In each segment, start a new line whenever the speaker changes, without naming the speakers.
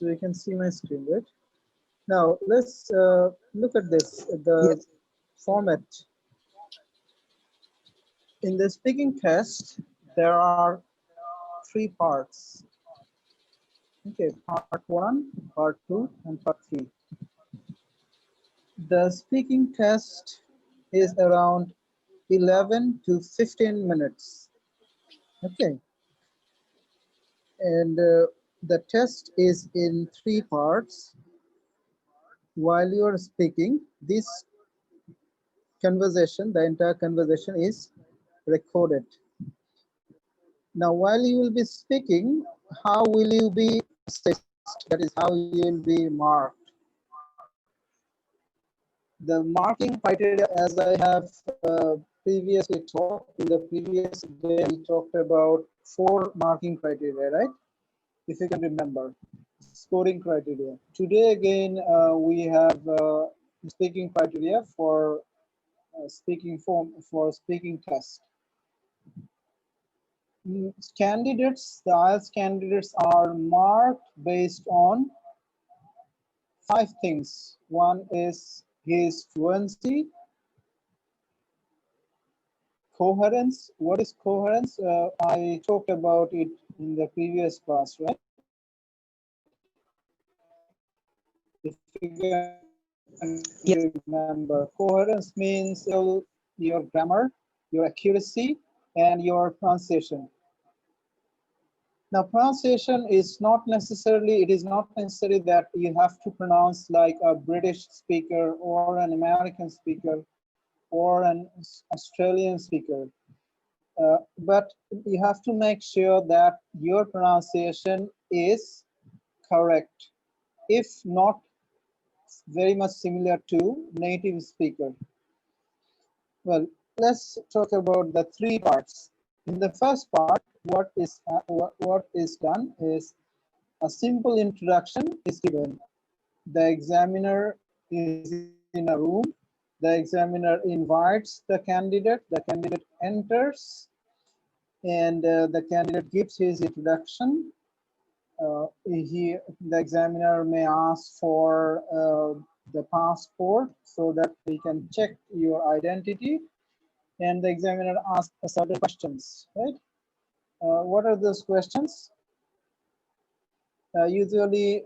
So you can see my screen, right? Now let's look at this, the
Yes.
format. In the speaking test, there are three parts. Okay, part 1, part 2, and part 3. The speaking test is around 11 to 15 minutes. Okay, and the test is in three parts. While you are speaking, this conversation, the entire conversation is recorded. Now, while you will be speaking, how will you be assessed? That is how you will be marked. The marking criteria, as I have previously talked, in the previous day, we talked about 4 marking criteria, right? If you can remember, scoring criteria. Today again, we have speaking criteria for speaking form for speaking test. Candidates, the IELTS candidates are marked based on 5 things. One is his fluency, coherence. What is coherence? I talked about it in the previous class, right? If you can
Yes.
remember, coherence means your grammar, your accuracy, and your pronunciation. Now, pronunciation is not necessarily, it is not necessary that you have to pronounce like a British speaker or an American speaker or an Australian speaker. But you have to make sure that your pronunciation is correct, if not very much similar to native speaker. Well, let's talk about the 3 parts. In the first part, what is done is a simple introduction is given. The examiner is in a room. The examiner invites the candidate enters, and the candidate gives his introduction. The examiner may ask for the passport so that he can check your identity, and the examiner asks certain questions, right? What are those questions? Usually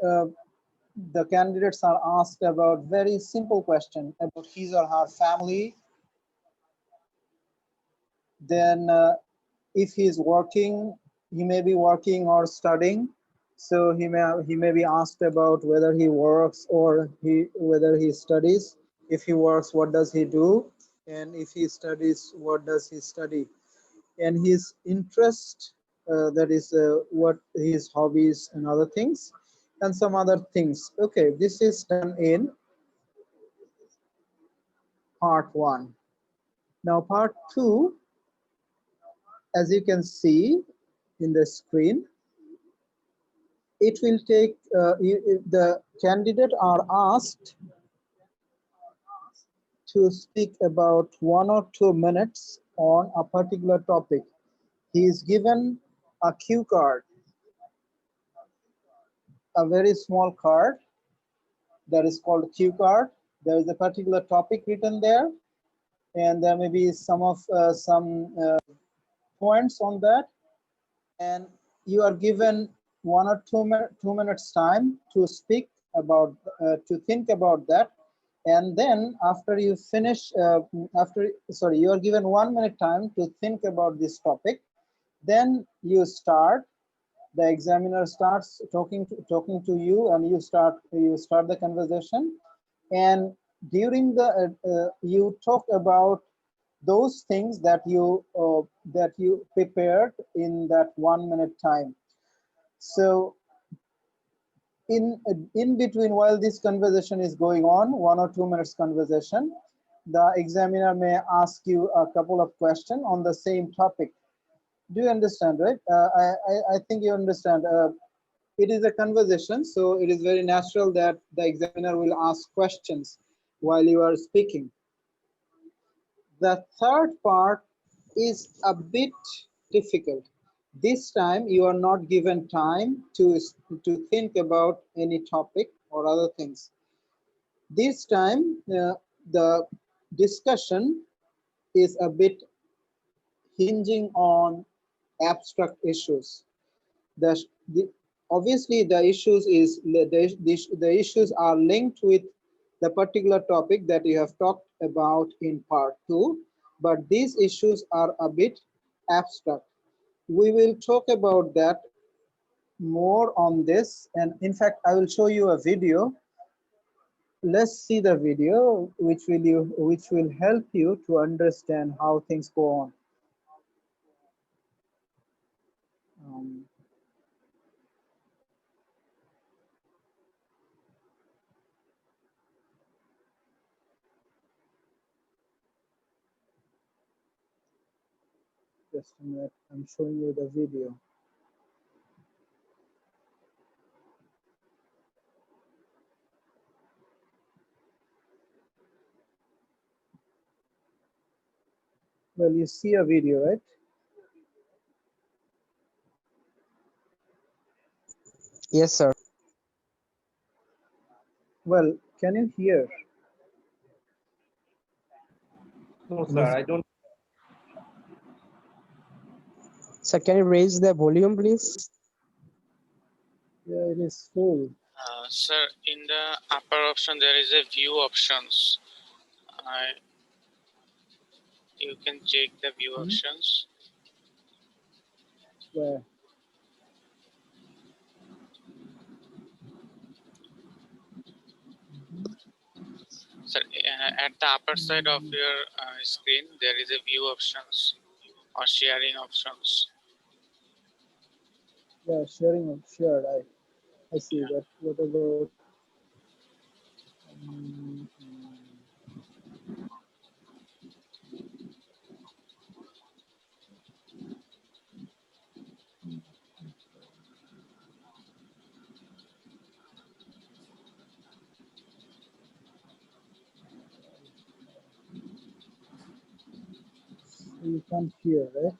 the candidates are asked about very simple question about his or her family. Then if he's working, he may be working or studying. So he may be asked about whether he works or whether he studies. If he works, what does he do? And if he studies, what does he study? And his interest, that is what his hobbies and other things, and some other things. Okay, this is done in part 1. Now part 2, as you can see in the screen, it will take the candidate are asked to speak about 1 or 2 minutes on a particular topic. He is given a cue card, a very small card that is called a cue card. There is a particular topic written there, and there may be some points on that, and you are given 1 or 2 minutes time to speak about, to think about that. And then after you finish, you are given 1 minute time to think about this topic. Then you start. The examiner starts talking to you, and you start the conversation. And during the you talk about those things that you prepared in that 1 minute time. So in between, while this conversation is going on, 1 or 2 minutes conversation, the examiner may ask you a couple of questions on the same topic. Do you understand, right? I think you understand. It is a conversation, so it is very natural that the examiner will ask questions while you are speaking. The third part is a bit difficult. This time you are not given time to think about any topic or other things. This time the discussion is a bit hinging on abstract issues. The obviously the issues is the issues are linked with the particular topic that you have talked about in part 2, but these issues are a bit abstract. We will talk about that more on this, and in fact I will show you a video. Let's see the video which will help you to understand how things go on. Um, just a minute, I'm showing you the video. Well, you see a video, right?
Yes, sir.
Well, can you hear?
No, sir, I don't.
Sir, can you raise the volume, please?
Yeah, it is full.
Sir, in the upper option there is a view options. You can check the view options.
Where?
Sir, at the upper side of your screen there is a view options or sharing options.
Yeah, shared. I see that. What about? You can't hear, right?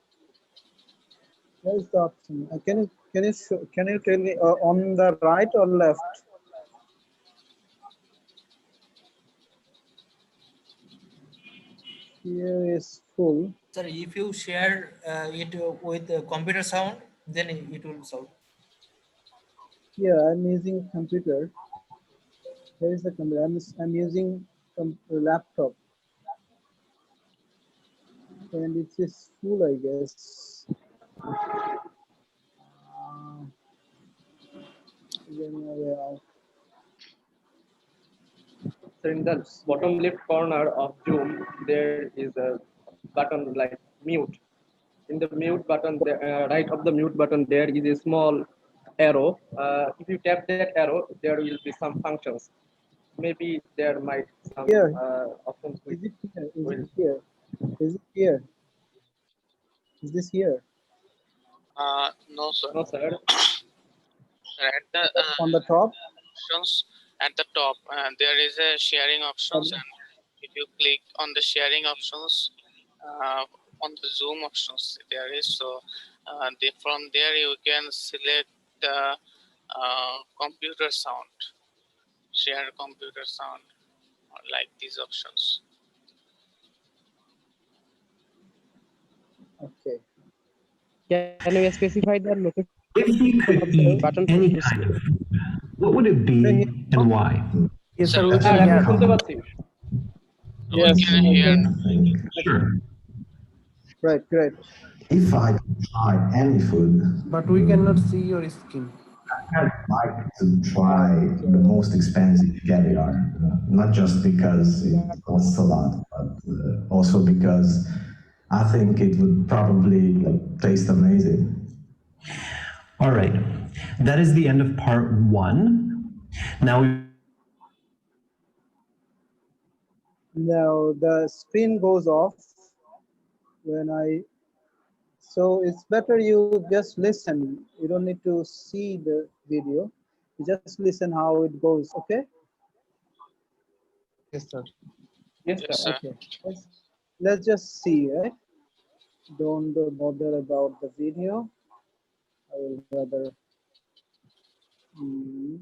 Where is the option? Can you tell me on the right or left? Here is full.
Sir, if you share it with computer sound, then it will sound.
Yeah, I'm using computer. Where is the computer? I'm using a laptop, and it is full, I guess.
So in the bottom left corner of Zoom, there is a button like mute. In the mute button, the right of the mute button, there is a small arrow. If you tap that arrow, there will be some functions. Maybe there might some
Here.
options.
Is it here? Is it here? Is it here? Is this here?
No, sir.
No, sir.
At the
On the top?
options at the top, there is a sharing options, and if you click on the sharing options on the Zoom options, there is from there you can select the computer sound, share computer sound, or like these options.
Okay.
Can you specify the location
If you could
of the
eat
button
any
to
kind of food, what would it be and why?
Yes,
sir,
sir, we
you
can
আমি
hear.
শুনতে পাচ্ছি।
we can hear.
Sure.
Right, great.
If I could try any food,
But we cannot see your skin.
I'd like to try the most expensive caviar, not just because it costs a lot, but also because I think it would probably taste amazing.
All right. That is the end of part 1. Now
Now the screen goes off when so it's better you just listen. You don't need to see the video. You just listen how it goes, okay?
Yes, sir.
Yes,
Yes,
sir.
sir.
Okay. Let's just see, right? Don't bother about the video. whether mm,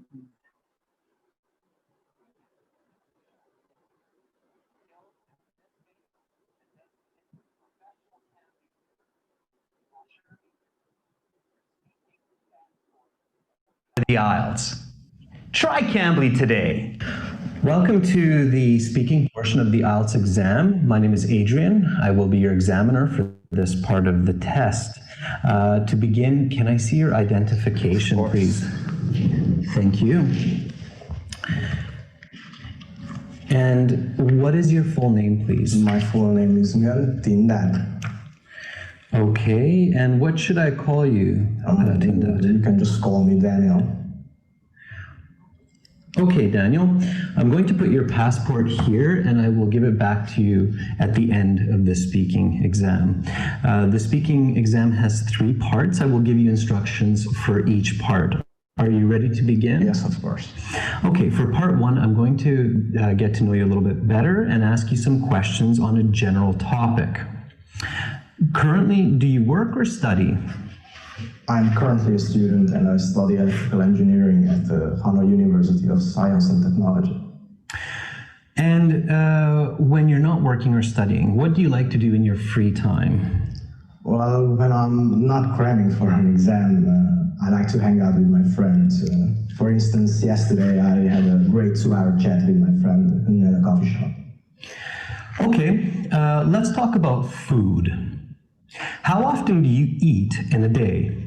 The IELTS. Try Cambly today. Welcome to the speaking portion of the IELTS exam. My name is Adrian. I will be your examiner for this part of the test. To begin, can I see your identification, please? Thank you. And what is your full name, please?
My full name is Tindad.
Okay, and what should I call you, Tindad?
You can just call me Daniel.
Okay, Daniel, I'm going to put your passport here and I will give it back to you at the end of the speaking exam. The speaking exam has 3 parts. I will give you instructions for each part. Are you ready to begin?
Yes, of course.
Okay, for part 1, I'm going to get to know you a little bit better and ask you some questions on a general topic. Currently, do you work or study?
I'm currently a student and I study electrical engineering at the Hanoi University of Science and Technology.
And when you're not working or studying, what do you like to do in your free time?
Well, when I'm not cramming for an exam, I like to hang out with my friends. For instance, yesterday I had a great 2-hour chat with my friend in a coffee shop.
Okay, let's talk about food. How often do you eat in a day?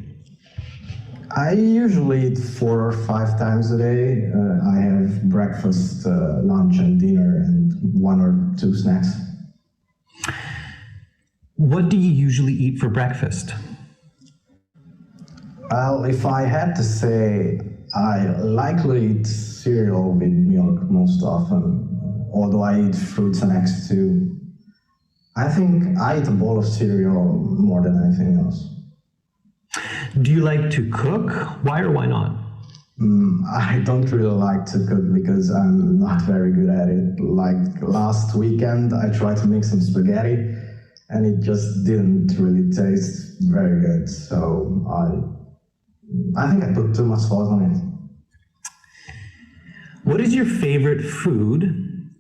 I usually eat 4 or 5 times a day. I have breakfast, lunch and dinner and 1 or 2 snacks.
What do you usually eat for breakfast?
Well, if I had to say, I likely eat cereal with milk most often, although I eat fruits and eggs too. I think I eat a bowl of cereal more than anything else.
Do you like to cook? Why or why not?
I don't really like to cook because I'm not very good at it. Like last weekend, I tried to make some spaghetti and it just didn't really taste very good. So I think I put too much sauce on it.
What is your favorite food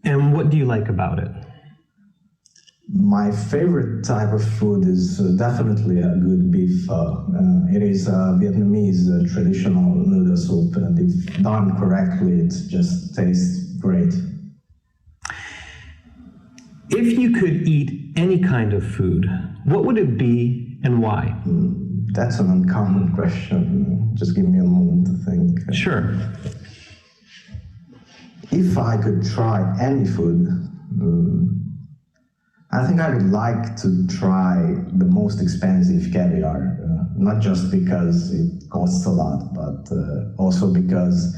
and what do you like about it?
My favorite type of food is definitely a good beef pho. It is a Vietnamese traditional noodle soup, and if done correctly, it just tastes great.
If you could eat any kind of food, what would it be and why?
That's an uncommon question. Just give me a moment to think.
Sure.
If I could try any food, I think I would like to try the most expensive caviar, not just because it costs a lot, but also because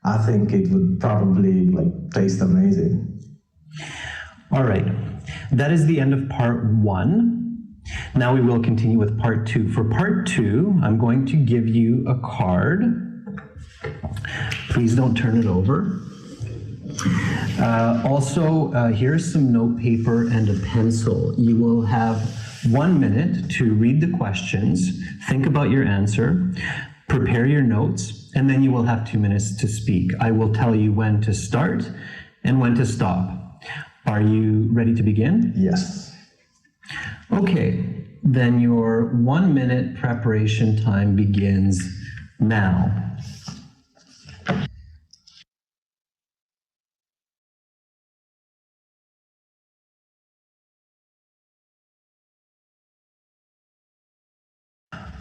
I think it would probably taste amazing.
All right, that is the end of part 1. Now we will continue with part 2. For part 2, I'm going to give you a card. Please don't turn it over. Here's some note paper and a pencil. You will have 1 minute to read the questions, think about your answer, prepare your notes, and then you will have 2 minutes to speak. I will tell you when to start and when to stop. Are you ready to begin?
Yes.
Okay, then your 1 minute preparation time begins now.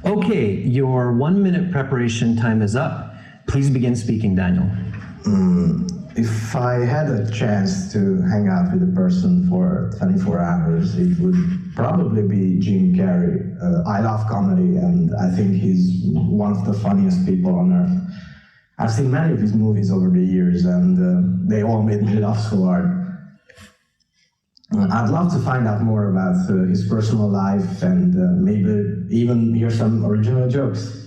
Okay, your 1 minute preparation time is up. Please begin speaking, Daniel.
If I had a chance to hang out with a person for 24 hours, it would probably be Jim Carrey. I love comedy and I think he's one of the funniest people on earth. I've seen many of his movies over the years and they all made me laugh so hard. I'd love to find out more about his personal life and maybe even hear some original jokes.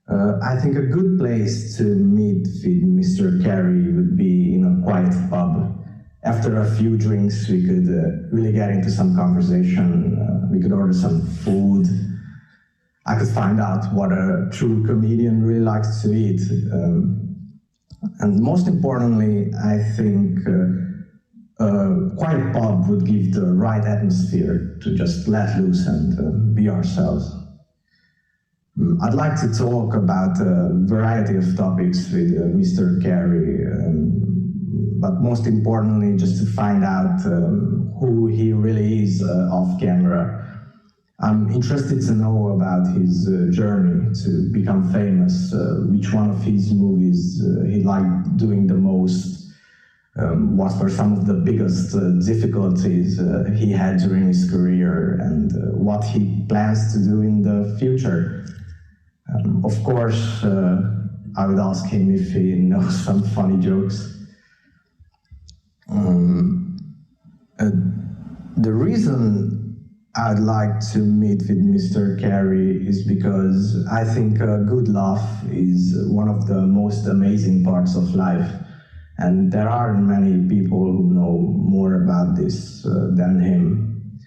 I think a good place to meet with Mr. Carey would be in a quiet pub. After a few drinks, we could really get into some conversation. We could order some food. I could find out what a true comedian really likes to eat. And most importantly, I think a quiet pub would give the right atmosphere to just let loose and be ourselves. I'd like to talk about a variety of topics with Mr. Carey, but most importantly, just to find out who he really is off camera. I'm interested to know about his journey to become famous, which one of his movies he liked doing the most, what were some of the biggest difficulties he had during his career, and what he plans to do in the future. Of course, I would ask him if he knows some funny jokes. The reason I'd like to meet with Mr. Carey is because I think a good laugh is one of the most amazing parts of life. And there aren't many people who know more about this than him.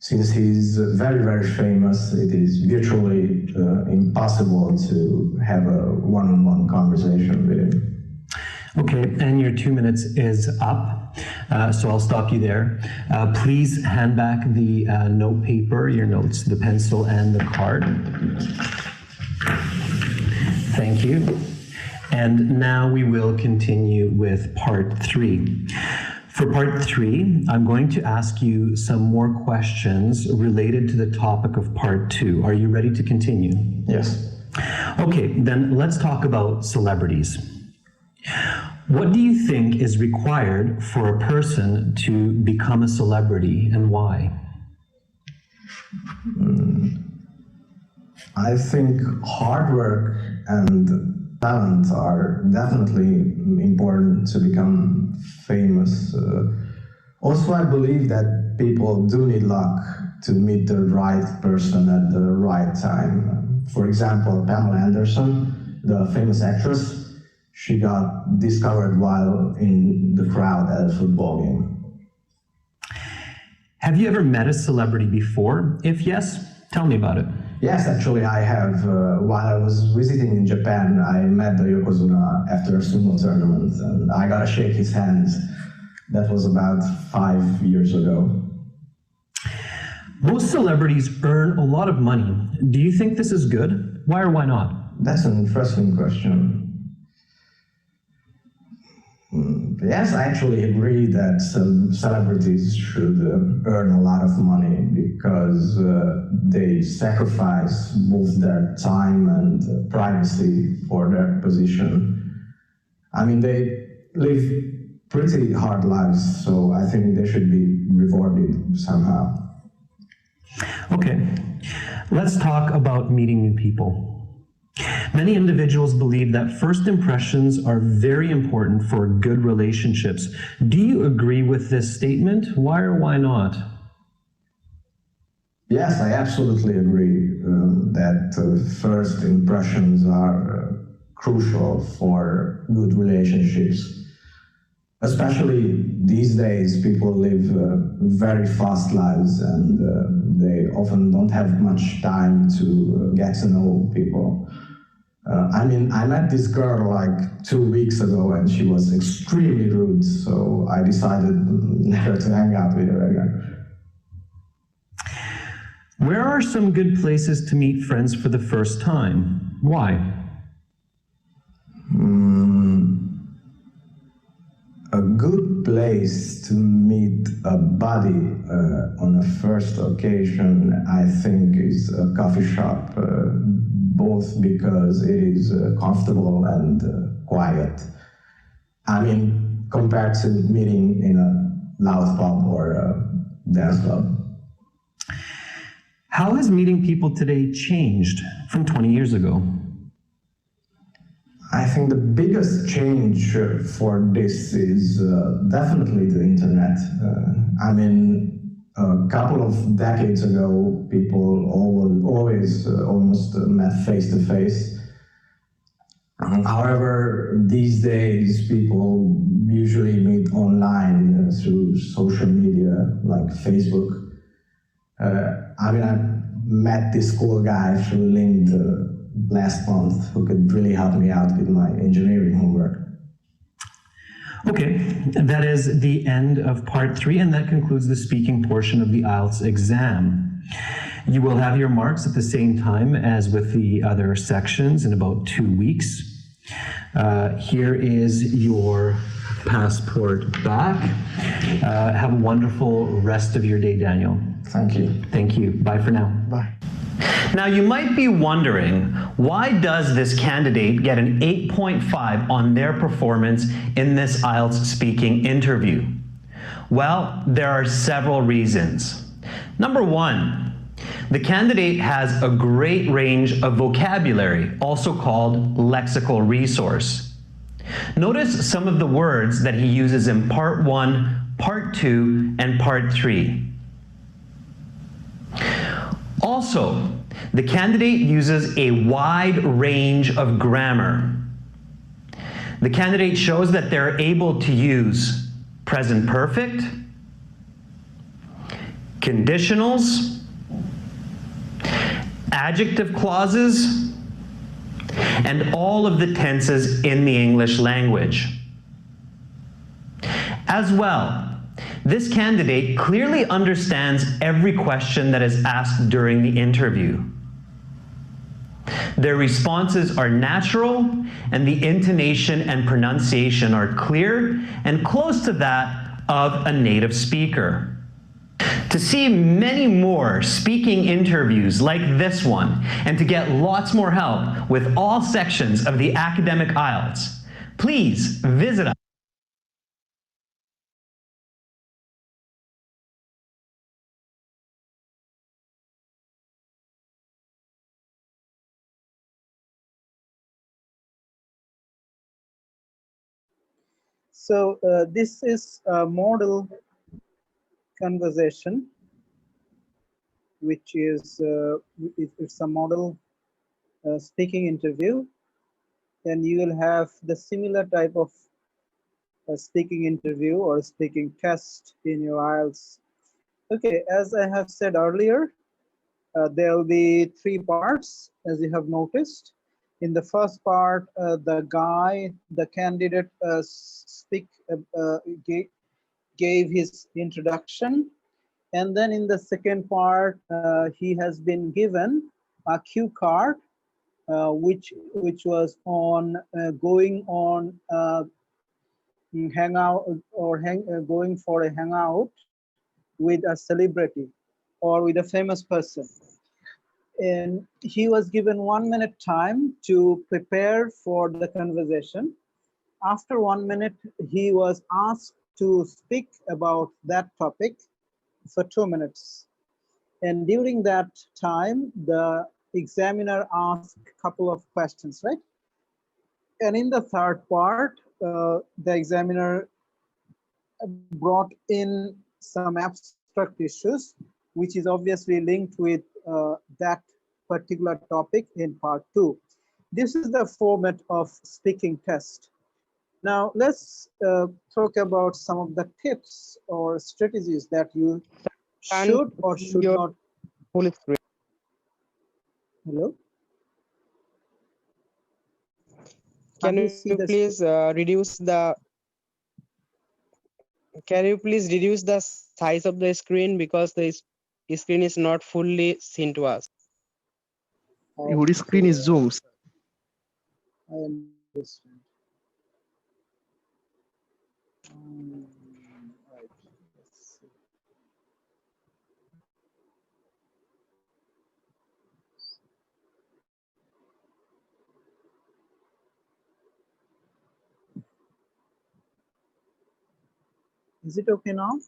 Since he's very, very famous, it is virtually impossible to have a one-on-one conversation with him.
Okay, and your 2 minutes is up, so I'll stop you there. Please hand back the note paper, your notes, the pencil and the card. Thank you. And now we will continue with part 3. For part 3, I'm going to ask you some more questions related to the topic of part 2. Are you ready to continue?
Yes.
Okay, then let's talk about celebrities. What do you think is required for a person to become a celebrity, and why?
I think hard work and talent are definitely important to become famous. Also, I believe that people do need luck to meet the right person at the right time. For example, Pamela Anderson, the famous actress, she got discovered while in the crowd at a football game.
Have you ever met a celebrity before? If yes, tell me about it.
Yes, actually I have. While I was visiting in Japan, I met the Yokozuna after a sumo tournament, and I got to shake his hands. That was about 5 years ago.
Most celebrities earn a lot of money. Do you think this is good? Why or why not?
That's an interesting question. Yes, I actually agree that celebrities should earn a lot of money because they sacrifice both their time and privacy for their position. I mean, they live pretty hard lives, so I think they should be rewarded somehow.
Okay, let's talk about meeting new people. Many individuals believe that first impressions are very important for good relationships. Do you agree with this statement? Why or why not?
Yes, I absolutely agree that first impressions are crucial for good relationships. Especially these days, people live very fast lives and they often don't have much time to get to know people. I mean, I met this girl like 2 weeks ago and she was extremely rude, so I decided never to hang out with her again.
Where are some good places to meet friends for the first time? Why?
A good place to meet a buddy on a first occasion, I think, is a coffee shop, both because it is comfortable and quiet. I mean, compared to meeting in a loud pub or a dance club.
How has meeting people today changed from 20 years ago?
I think the biggest change for this is definitely the internet. I mean, a couple of decades ago, people always almost met face to face. However, these days, people usually meet online through social media like Facebook. I mean, met this cool guy through LinkedIn last month who could really help me out with my engineering homework.
Okay, that is the end of part 3, and that concludes the speaking portion of the IELTS exam. You will have your marks at the same time as with the other sections in about 2 weeks. Here is your passport back. Have a wonderful rest of your day, Daniel.
Thank you.
Thank you. Bye for now.
Bye.
Now, you might be wondering, why does this candidate get an 8.5 on their performance in this IELTS speaking interview? Well, there are several reasons. Number 1, the candidate has a great range of vocabulary, also called lexical resource. Notice some of the words that he uses in part 1, part 2, and part 3. Also, the candidate uses a wide range of grammar. The candidate shows that they're able to use present perfect, conditionals, adjective clauses, and all of the tenses in the English language. As well, this candidate clearly understands every question that is asked during the interview. Their responses are natural, and the intonation and pronunciation are clear and close to that of a native speaker. To see many more speaking interviews like this one, and to get lots more help with all sections of the academic IELTS, please visit us.
So this is a model conversation, which is it's a model speaking interview, and you will have the similar type of speaking interview or speaking test in your IELTS. Okay, as I have said earlier, there will be 3 parts, as you have noticed. In the first part, the candidate gave his introduction, and then in the second part, he has been given a cue card, which was on going on hangout or going for a hangout with a celebrity or with a famous person. And he was given 1 minute time to prepare for the conversation. After 1 minute, he was asked to speak about that topic for 2 minutes. And during that time, the examiner asked a couple of questions, right? And in the third part, the examiner brought in some abstract issues, which is obviously linked with that particular topic in part 2. This is the format of speaking test. Now let's talk about some of the tips or strategies that you should or should not.
Full screen.
Hello?
Can you please reduce the size of the screen, because the screen is not fully seen to us.
Your screen is zoomed.
I understand. Right. Let's see. Is it okay now?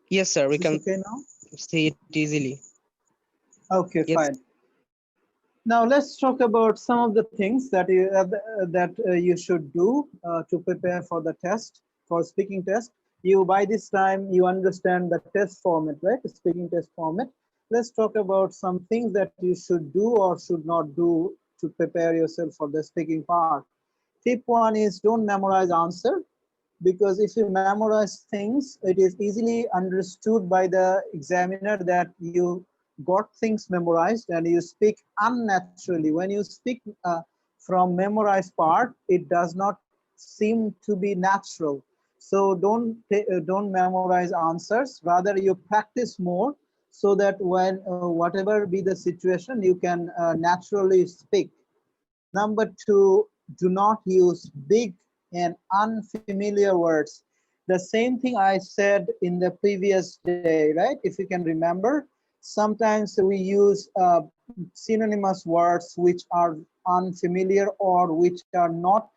Yes, sir. We can
Okay now?
see it easily.
Okay,
Yes.
fine. Now let's talk about some of the things that you should do to prepare for the test, for speaking test. By this time you understand the test format, right? The speaking test format. Let's talk about some things that you should do or should not do to prepare yourself for the speaking part. Tip 1 is don't memorize answer. because if you memorize things, it is easily understood by the examiner that you got things memorized and you speak unnaturally. When you speak from memorized part, it does not seem to be natural. So don't memorize answers. Rather, you practice more so that when whatever be the situation, you can naturally speak. Number two, do not use big and unfamiliar words. The same thing I said in the previous day, right? If you can remember, sometimes we use synonymous words which are unfamiliar or which are not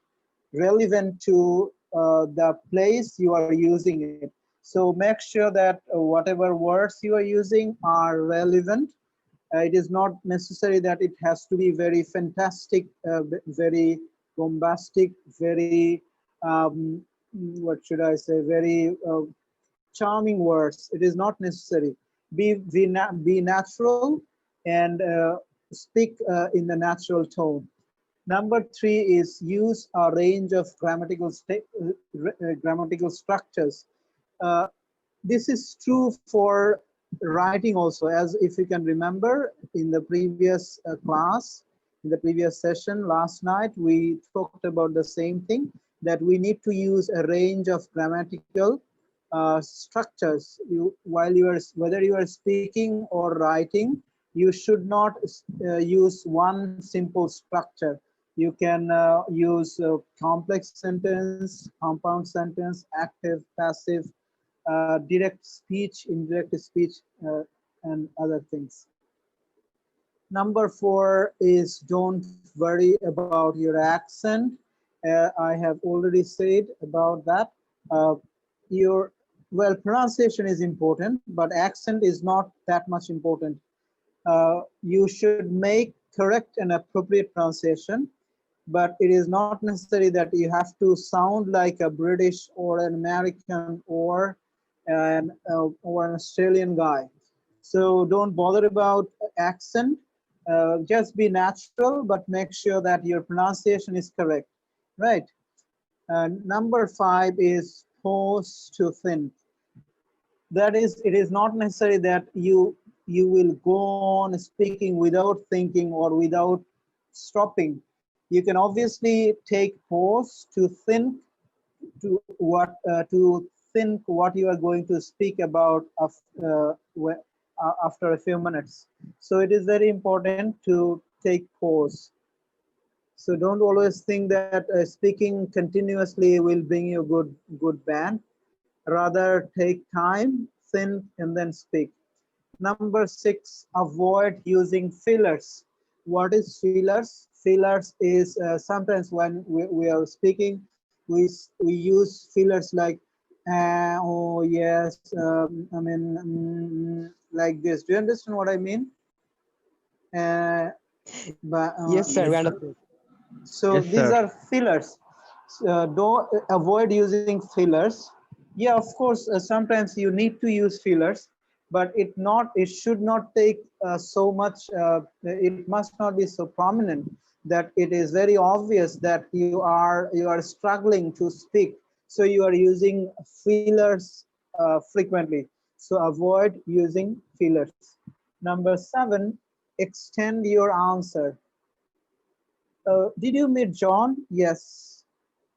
relevant to the place you are using it. So make sure that whatever words you are using are relevant. It is not necessary that it has to be very fantastic, very bombastic, very, what should I say, very charming words. It is not necessary. Be natural and speak in the natural tone. Number three is use a range of grammatical structures. Uh, this is true for writing also, as if you can remember in the previous class, in the previous session last night, we talked about the same thing, that we need to use a range of grammatical structures. Whether you are speaking or writing, you should not use one simple structure. You can use complex sentence, compound sentence, active, passive, direct speech, indirect speech, and other things. Number four is don't worry about your accent. I have already said about that. Well, pronunciation is important, but accent is not that much important. You should make correct and appropriate pronunciation, but it is not necessary that you have to sound like a British or an American or an Australian guy. So don't bother about accent. Just be natural, but make sure that your pronunciation is correct, right? Number five is pause to think. That is, it is not necessary that you will go on speaking without thinking or without stopping. You can obviously take pause to think to think what you are going to speak about after a few minutes. So it is very important to take pause. So don't always think that speaking continuously will bring you good band. Rather take time, think, and then speak. Number six, avoid using fillers. What is fillers? Fillers is sometimes when we are speaking, we use fillers like, oh yes, I mean, like this. Do you understand what I mean?
Yes, sir. We
Yes, sir.
understand.
So
Yes,
these
sir.
are fillers. Don't avoid using fillers. Yeah, of course, sometimes you need to use fillers, but it should not take so much. It must not be so prominent that it is very obvious that you are struggling to speak. So you are using fillers frequently. So avoid using fillers. Number seven, extend your answer. Did you meet John? Yes.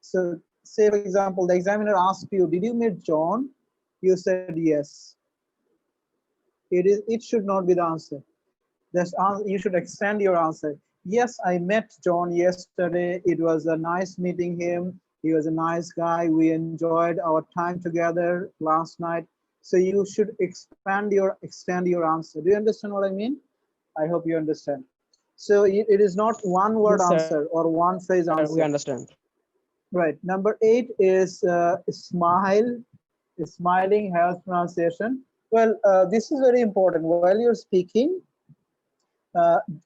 So say, for example, the examiner asked you, did you meet John? You said yes. It should not be the answer. You should extend your answer. Yes, I met John yesterday. It was a nice meeting him. He was a nice guy. We enjoyed our time together last night. So you should extend your answer. Do you understand what I mean? I hope you understand. So it is not one word
Yes, sir.
answer or one phrase
We
answer.
understand.
Right. Number eight is smile. Smiling health pronunciation. Well, this is very important. While you're speaking,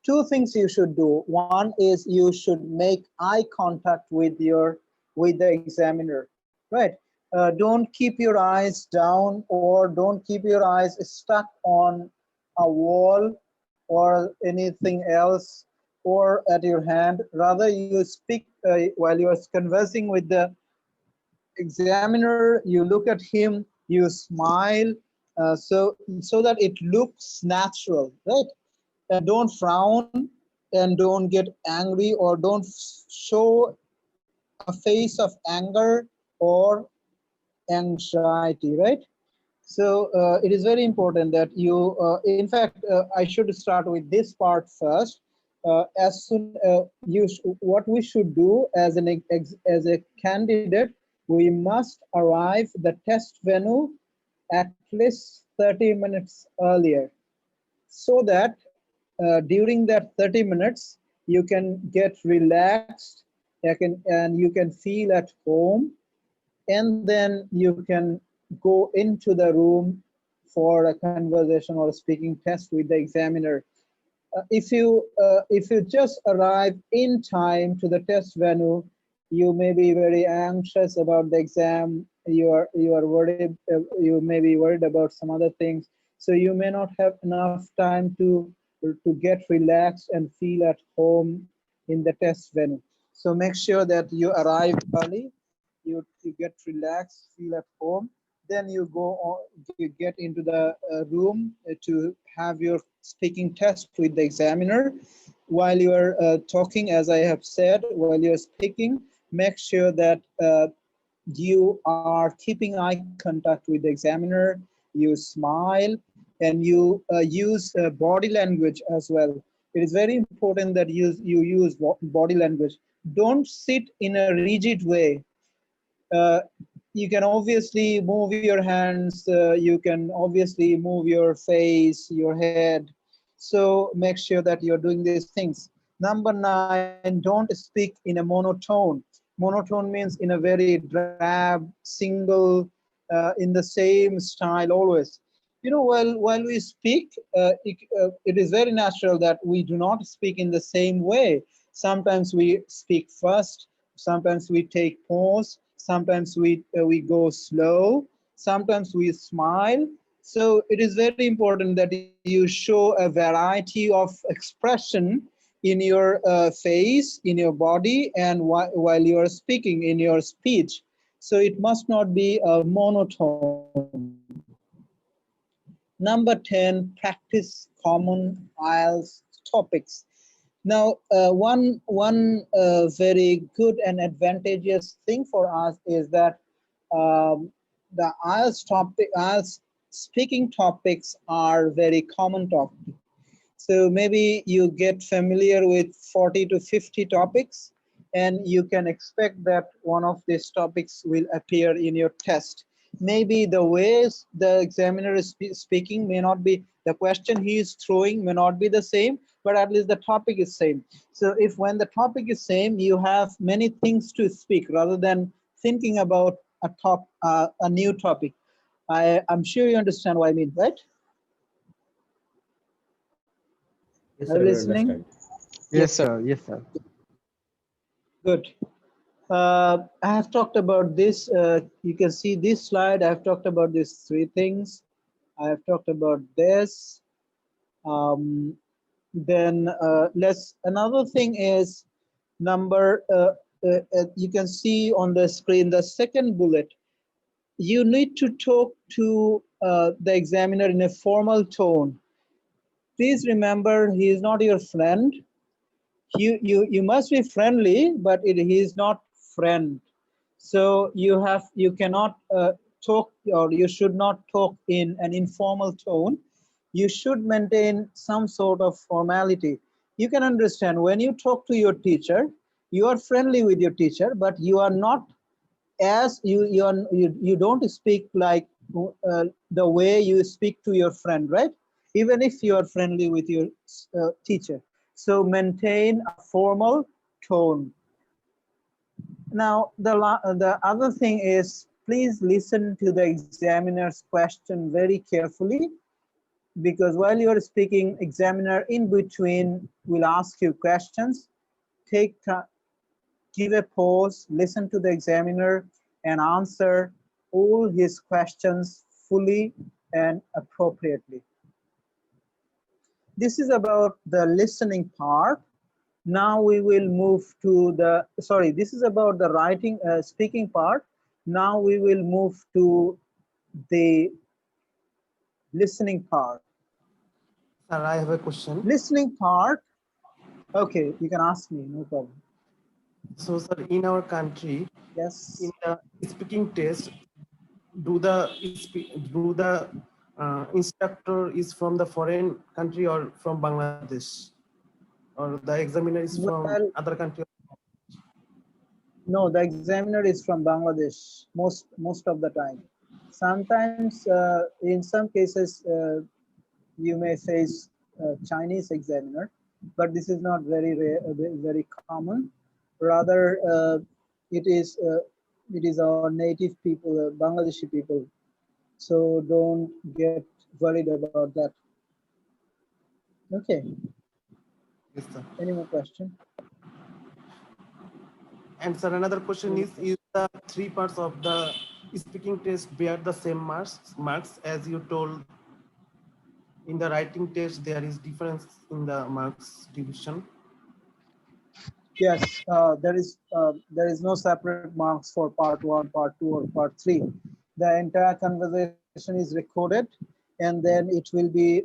two things you should do. One is you should make eye contact with the examiner. Right. Don't keep your eyes down or don't keep your eyes stuck on a wall or anything else or at your hand. Rather, you speak while you are conversing with the examiner, you look at him, you smile, so that it looks natural, right? And don't frown and don't get angry, or don't show a face of anger or anxiety, right? So it is very important that you, in fact, I should start with this part first. As soon what we should do as as a candidate, we must arrive the test venue at least 30 minutes earlier, so that during that 30 minutes you can get relaxed, and you can feel at home, and then you can go into the room for a conversation or a speaking test with the examiner. If you just arrive in time to the test venue, you may be very anxious about the exam. You are worried. You may be worried about some other things. So you may not have enough time to get relaxed and feel at home in the test venue. So make sure that you arrive early. You get relaxed, feel at home. Then you go on, you get into the room to have your speaking test with the examiner. While you are talking, as I have said, while you're speaking, make sure that you are keeping eye contact with the examiner, you smile, and you use body language as well. It is very important that you use body language. Don't sit in a rigid way. uh, you can obviously move your hands, you can obviously move your face, your head. So make sure that you're doing these things. Number 9, don't speak in a monotone. Monotone means in a very drab, single, in the same style always. You know, while we speak, it is very natural that we do not speak in the same way. Sometimes we speak first, sometimes we take pause, sometimes we go slow, sometimes we smile. So it is very important that you show a variety of expression in your face, in your body, and while you are speaking in your speech. So it must not be a monotone. Number 10, practice common IELTS topics. Now, one very good and advantageous thing for us is that the IELTS speaking topics are very common topics. So maybe you get familiar with 40 to 50 topics, and you can expect that one of these topics will appear in your test. Maybe the ways the examiner is speaking may not be, the question he is throwing may not be the same, but at least the topic is same. So if when the topic is same, you have many things to speak rather than thinking about a new topic. I'm sure you understand what I mean, right?
Yes,
Are
sir,
you
we
listening?
understand.
Yes, sir. Yes, sir.
Good. I have talked about this. You can see this slide. I have talked about these 3 things. I have talked about this. Then another thing is number, you can see on the screen, the second bullet. You need to talk to the examiner in a formal tone. Please remember, he is not your friend. You must be friendly, but he is not friend. So you cannot talk, or you should not talk in an informal tone. You should maintain some sort of formality. You can understand when you talk to your teacher, you are friendly with your teacher, but you are not as you don't speak like the way you speak to your friend, right? Even if you are friendly with your teacher. So maintain a formal tone. Now, the other thing is, please listen to the examiner's question very carefully, because while you are speaking, examiner in between will ask you questions. Take time, give a pause, listen to the examiner, and answer all his questions fully and appropriately. This is about the listening part. Now we will move to the, sorry, this is about the speaking part. Now we will move to the listening part.
Sir, I have a question.
Listening part, okay, you can ask me, no problem.
So, sir, in our country,
Yes.
in the speaking test, do the instructor is from the foreign country or from Bangladesh, or the examiner is from
Well,
other country?
no, the examiner is from Bangladesh most of the time. Sometimes, in some cases, you may face Chinese examiner, but this is not very rare, very common. Rather, it is our native people, Bangladeshi people. So don't get worried about that. Okay.
Yes, sir.
Any more question?
And sir, another question is the three parts of the speaking test bear the same marks as you told? In the writing test, there is difference in the marks division.
Yes, there is no separate marks for part 1, part 2, or part 3. The entire conversation is recorded, and then it will be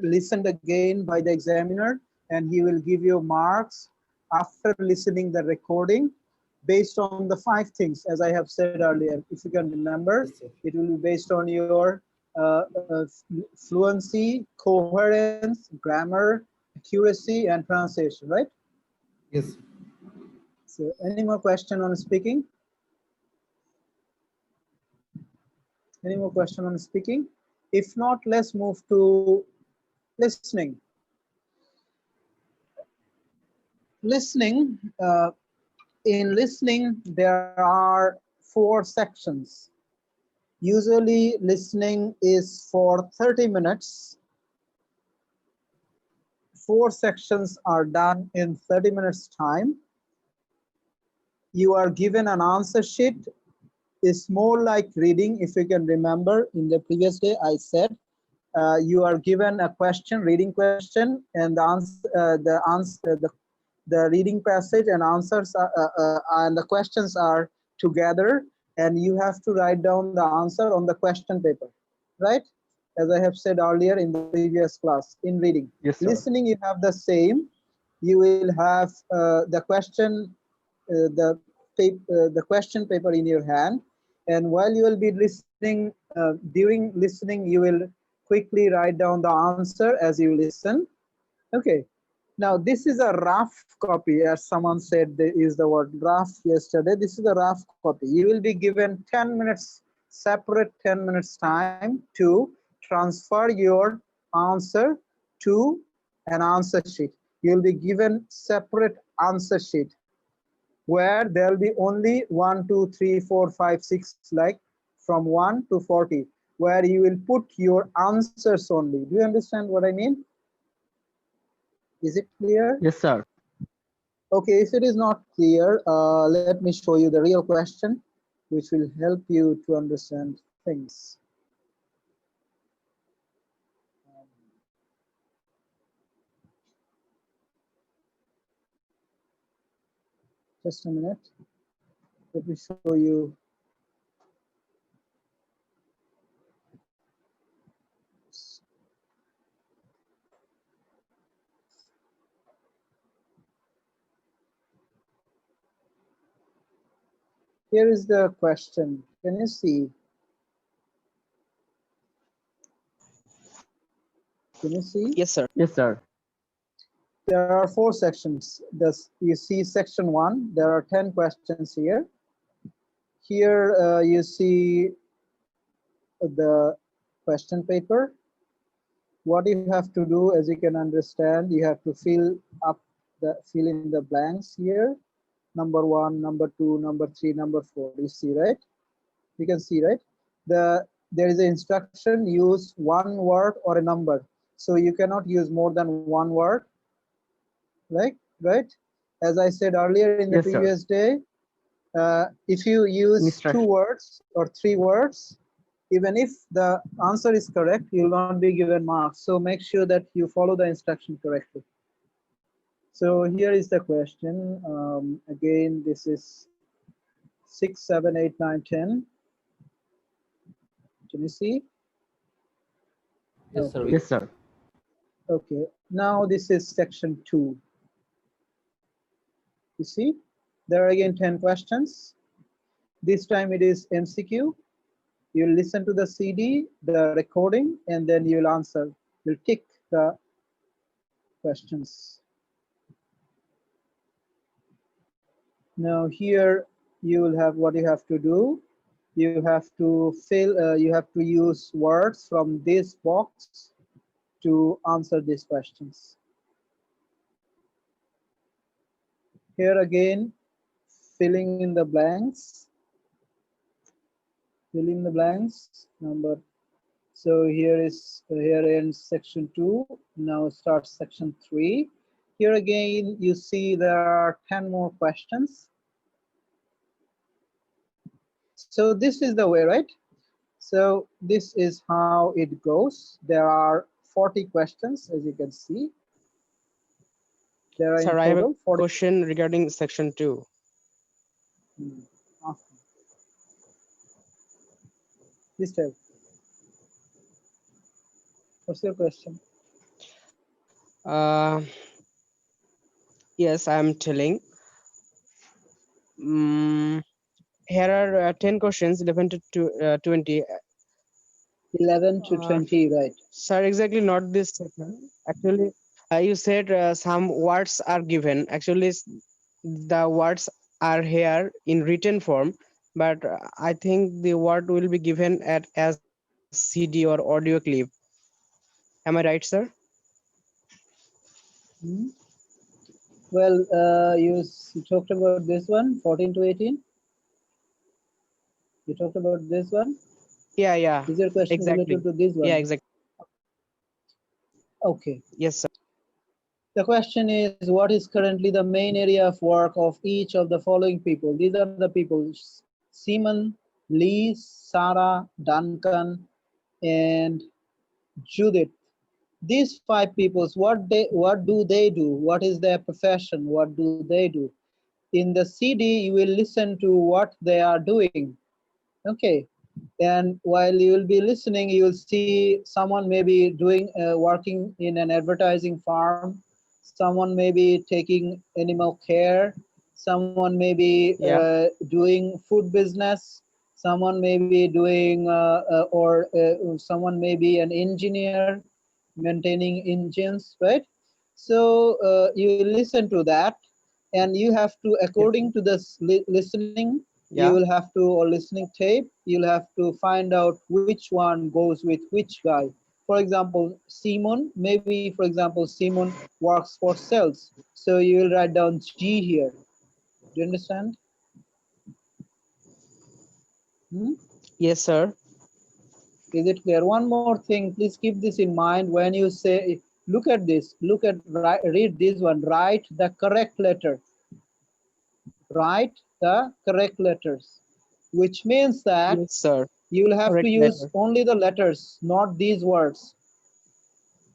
listened again by the examiner, and he will give you marks after listening the recording based on the 5 things, as I have said earlier. If you can remember,
Yes, sir.
it will be based on your fluency, coherence, grammar, accuracy, and pronunciation, right?
Yes.
So any more question on speaking? Any more question on speaking? If not, let's move to listening. Listening, in listening, there are 4 sections. Usually listening is for 30 minutes. 4 sections are done in 30 minutes time. You are given an answer sheet. It's more like reading. If you can remember, in the previous day I said you are given a question, reading question, and the reading passage and answers and the questions are together, and you have to write down the answer on the question paper, right? As I have said earlier in the previous class. In reading,
Yes, sir.
listening, you have the same. You will have the question, the question paper in your hand, and while you will be listening, during listening, you will quickly write down the answer as you listen. Okay. Now this is a rough copy, as someone said, they used the word rough yesterday. This is a rough copy. You will be given 10 minutes, separate 10 minutes time to transfer your answer to an answer sheet. You'll be given separate answer sheet where there'll be only 1, 2, 3, 4, 5, 6, like from 1 to 40, where you will put your answers only. Do you understand what I mean? Is it clear?
Yes, sir.
Okay, if it is not clear, let me show you the real question, which will help you to understand things. Just a minute. Let me show you. Here is the question. Can you see? Can you see?
Yes, sir. Yes, sir.
There are 4 sections. You see section 1. There are 10 questions here. Here you see the question paper. What you have to do, as you can understand, you have to fill in the blanks here. Number 1, number 2, number 3, number 4. You see, right? You can see, right? There is an instruction: use 1 word or a number. So you cannot use more than 1 word, right? As I said earlier in the
Yes, sir.
previous day, if you use 2
Instruction.
words or 3 words, even if the answer is correct, you will not be given marks. So make sure that you follow the instruction correctly. So here is the question. Again, this is 6, 7, 8, 9, 10. Can you see?
Yes, sir.
Yes, sir.
Okay, now this is section 2. You see, there are again 10 questions. This time it is MCQ. You'll listen to the CD, the recording, and then you'll answer. You'll tick the questions. Now here you will have what you have to do. You have to you have to use words from this box to answer these questions. Here again, filling in the blanks. Fill in the blanks. Number. So here ends section 2. Now starts section 3. Here again, you see there are 10 more questions. So this is the way, right? So this is how it goes. There are 40 questions, as you can see. There are
Sir,
in
I have a
total 40.
question regarding section 2.
Awesome. Please tell. What's your question?
Yes, I'm telling. Here are 10 questions, 11 to 20.
11 to 20, right?
Sir, exactly not this section. Actually, you said some words are given. Actually, the words are here in written form, but I think the word will be given as CD or audio clip. Am I right, sir?
Well, you talked about this one, 14 to 18. You talked about this one.
Yeah.
Is your question
Exactly.
related to this one?
Yeah, exactly.
Okay.
Yes, sir.
The question is, what is currently the main area of work of each of the following people? These are the people: Simon, Lee, Sarah, Duncan, and Judith. These 5 peoples, what do they do? What is their profession? What do they do? In the CD, you will listen to what they are doing. Okay, and while you will be listening, you will see someone may be doing working in an advertising farm, someone may be taking animal care, someone may be doing food business, someone may be doing someone may be an engineer maintaining engines, right? So you listen to that, and you have to, according to this listening, you will have to, or listening tape, you'll have to find out which one goes with which guy. For example, Simon, maybe for example, Simon works for sales. So you will write down G here. Do you understand?
Yes, sir.
Is it clear? One more thing, please keep this in mind when you say, look at this, read this one, write the correct letter. Write the correct letters, which means that
yes, sir.
You will have
Correct
to use
letter.
only the letters, not these words.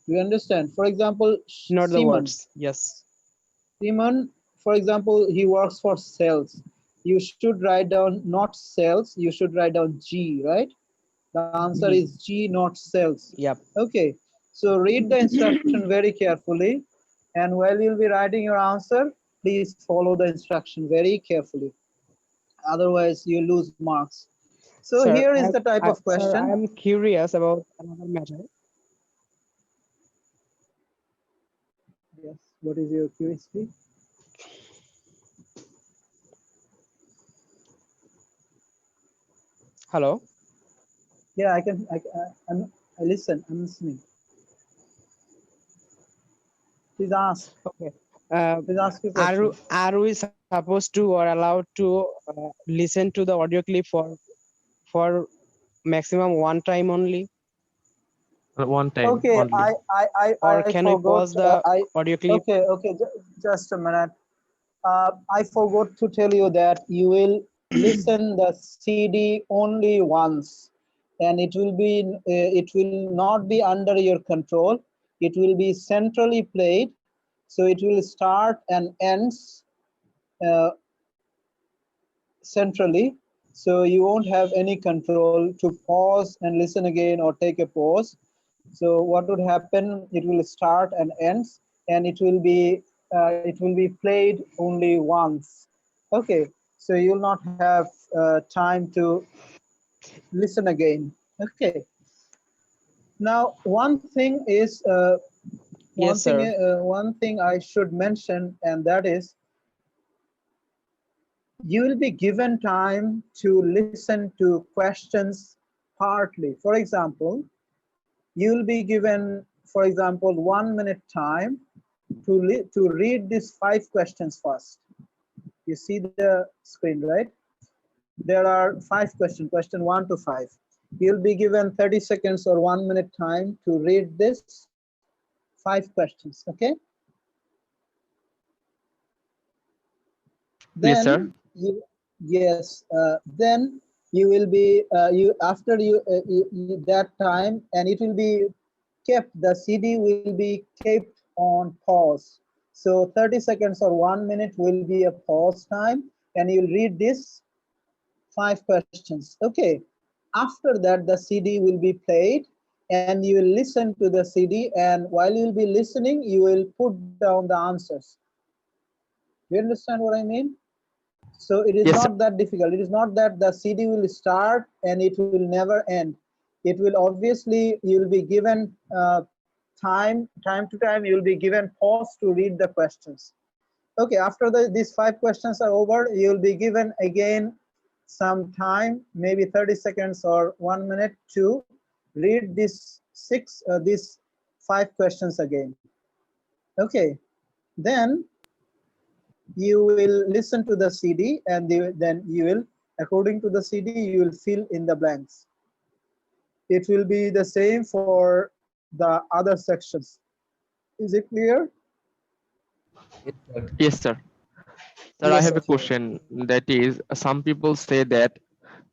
Do you understand? For example,
Not the
Simon.
words. Yes.
Simon, for example, he works for sales. You should write down not sales, you should write down G, right? The answer is G, not sales.
Yep.
Okay, so read the instruction very carefully. And while you'll be writing your answer, please follow the instruction very carefully. Otherwise, you lose marks. So
Sir,
here is the type of
Sir, I
question.
am curious about another matter.
Yes, what is your curiosity?
Hello.
Yeah, I listen. I'm listening. Please ask.
Okay.
Please ask your question.
Are we supposed to or allowed to listen to the audio clip for maximum one time only?
One time
Okay,
only.
Or
I
can we
forgot.
pause the audio clip?
Okay. Just a minute. I forgot to tell you that you will listen the CD only once, and it will not be under your control. It will be centrally played, so it will start and ends centrally, so you won't have any control to pause and listen again or take a pause. So what would happen, it will start and ends, and it will be played only once. Okay, so you'll not have time to listen again. Okay, now
Yes, sir.
one thing I should mention, and that is you will be given time to listen to questions partly. For example, you will be given, for example, 1 minute time to read these 5 questions first. You see the screen, right? There are 5 questions, question 1 to 5. You'll be given 30 seconds or 1 minute time to read this 5 questions, okay?
Yes, sir.
Then you, yes, then you will be you after that time, and it will be kept, the CD will be kept on pause. So 30 seconds or 1 minute will be a pause time, and you'll read this 5 questions. Okay, after that the CD will be played, and you will listen to the CD, and while you'll be listening, you will put down the answers. Do you understand what I mean? So it is
Yes, sir.
not that difficult. It is not that the CD will start and it will never end. It will obviously, you will be given time to time, you will be given pause to read the questions. Okay, after these 5 questions are over, you will be given again some time, maybe 30 seconds or 1 minute to read these 5 questions again. Okay, then you will listen to the CD, and then you will, according to the CD, you will fill in the blanks. It will be the same for the other sections. Is it clear?
Yes, sir. Sir, I
Yes,
have a
sir.
question. That is, some people say that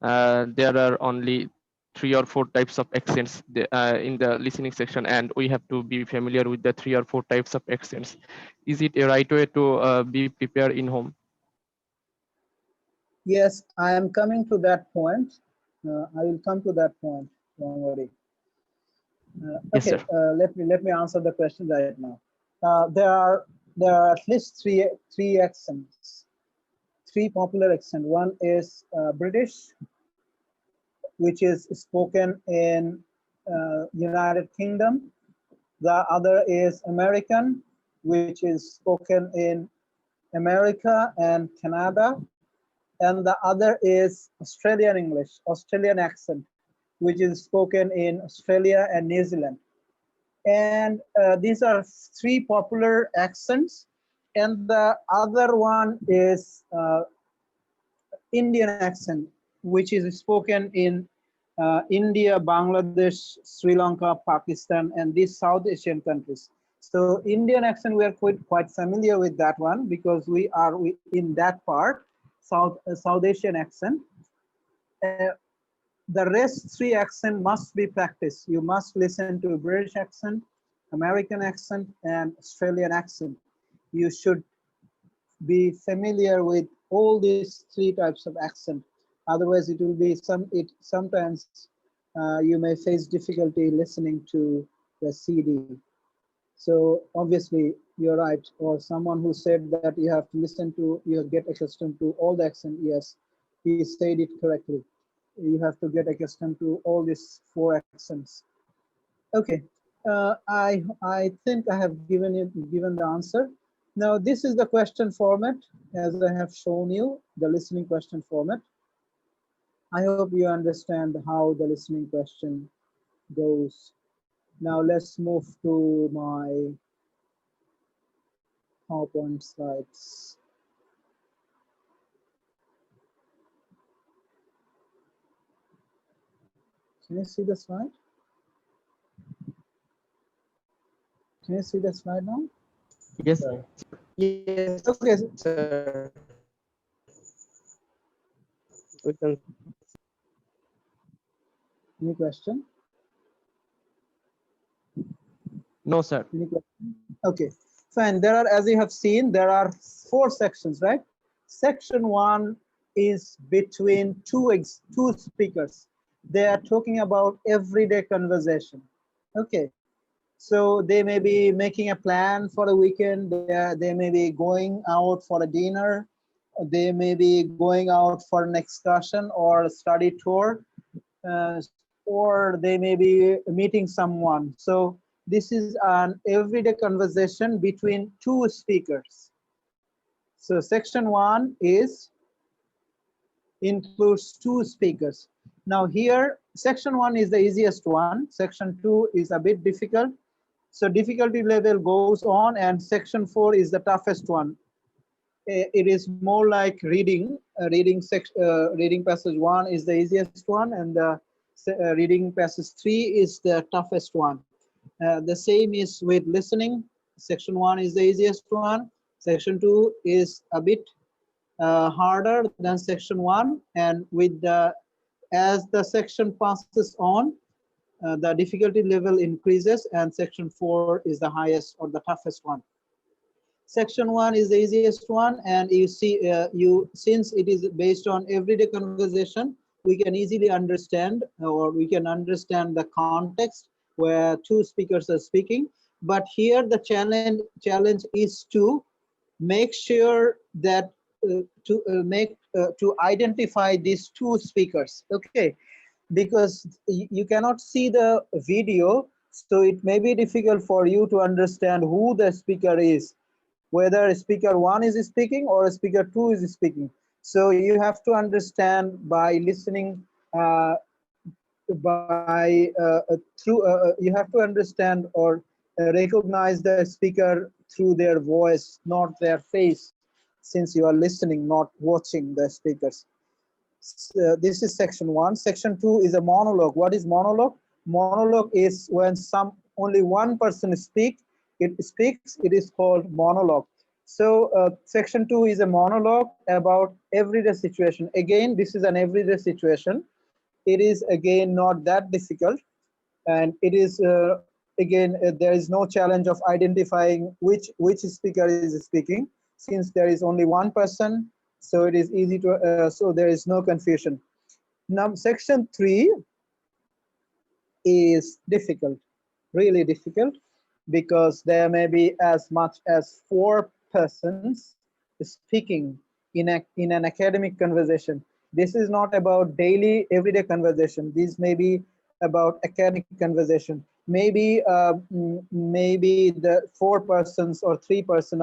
there are only 3 or 4 types of accents in the listening section, and we have to be familiar with the 3 or 4 types of accents. Is it a right way to be prepared in home?
Yes, I am coming to that point. I will come to that point. Don't worry.
Yes,
Okay,
sir.
let me answer the question right now. There are at least three accents, 3 popular accents. One is British, which is spoken in United Kingdom. The other is American, which is spoken in America and Canada. And the other is Australian English, Australian accent, which is spoken in Australia and New Zealand. And these are 3 popular accents. And the other one is Indian accent, which is spoken in India, Bangladesh, Sri Lanka, Pakistan, and these South Asian countries. So Indian accent, we are quite familiar with that one because we are in that part, South Asian accent. The rest 3 accent must be practiced. You must listen to British accent, American accent, and Australian accent. You should be familiar with all these 3 types of accent. Otherwise, it will be sometimes you may face difficulty listening to the CD. So obviously, you're right. Or someone who said that you have to listen to, you get accustomed to all the accent. Yes, he said it correctly. You have to get accustomed to all these 4 accents. Okay, I think I have given the answer. Now this is the question format, as I have shown you, the listening question format. I hope you understand how the listening question goes. Now let's move to my PowerPoint slides. Can you see the slide? Can you see the slide now?
Yes.
Yes,
Okay.
sir. We can.
Any question?
No, sir.
Any question? Okay, fine. There are, as you have seen, there are 4 sections, right? Section 1 is between two speakers. They are talking about everyday conversation. Okay, so they may be making a plan for the weekend. They may be going out for a dinner. They may be going out for an excursion or a study tour, uh, or they may be meeting someone. So this is an everyday conversation between two speakers. So section 1 is includes two speakers. Now here, section 1 is the easiest one. Section 2 is a bit difficult. So difficulty level goes on, and section 4 is the toughest one. It is more like reading. Reading passage 1 is the easiest one, and the reading passage 3 is the toughest one. The same is with listening. Section 1 is the easiest one. Section 2 is a bit harder than section 1, and with the as the section passes on, the difficulty level increases, and section 4 is the highest or the toughest one. Section 1 is the easiest one, and you see, since it is based on everyday conversation, we can easily understand, or we can understand the context where two speakers are speaking. But here the challenge is to make sure that to identify these two speakers. Okay, because you cannot see the video, so it may be difficult for you to understand who the speaker is, whether speaker 1 is speaking or speaker 2 is speaking. So you have to understand by listening, you have to understand or recognize the speaker through their voice, not their face, since you are listening, not watching the speakers. So this is section 1. Section 2 is a monologue. What is monologue? Monologue is when only one person speaks. It is called monologue. So section 2 is a monologue about everyday situation. Again, this is an everyday situation. It is again not that difficult, and it is again there is no challenge of identifying which speaker is speaking, since there is only one person. So it is easy to so there is no confusion. Now section 3 is difficult, really difficult, because there may be as much as 4 persons speaking in an academic conversation. This is not about daily everyday conversation. These may be about academic conversation. Maybe maybe the 4 persons or 3 persons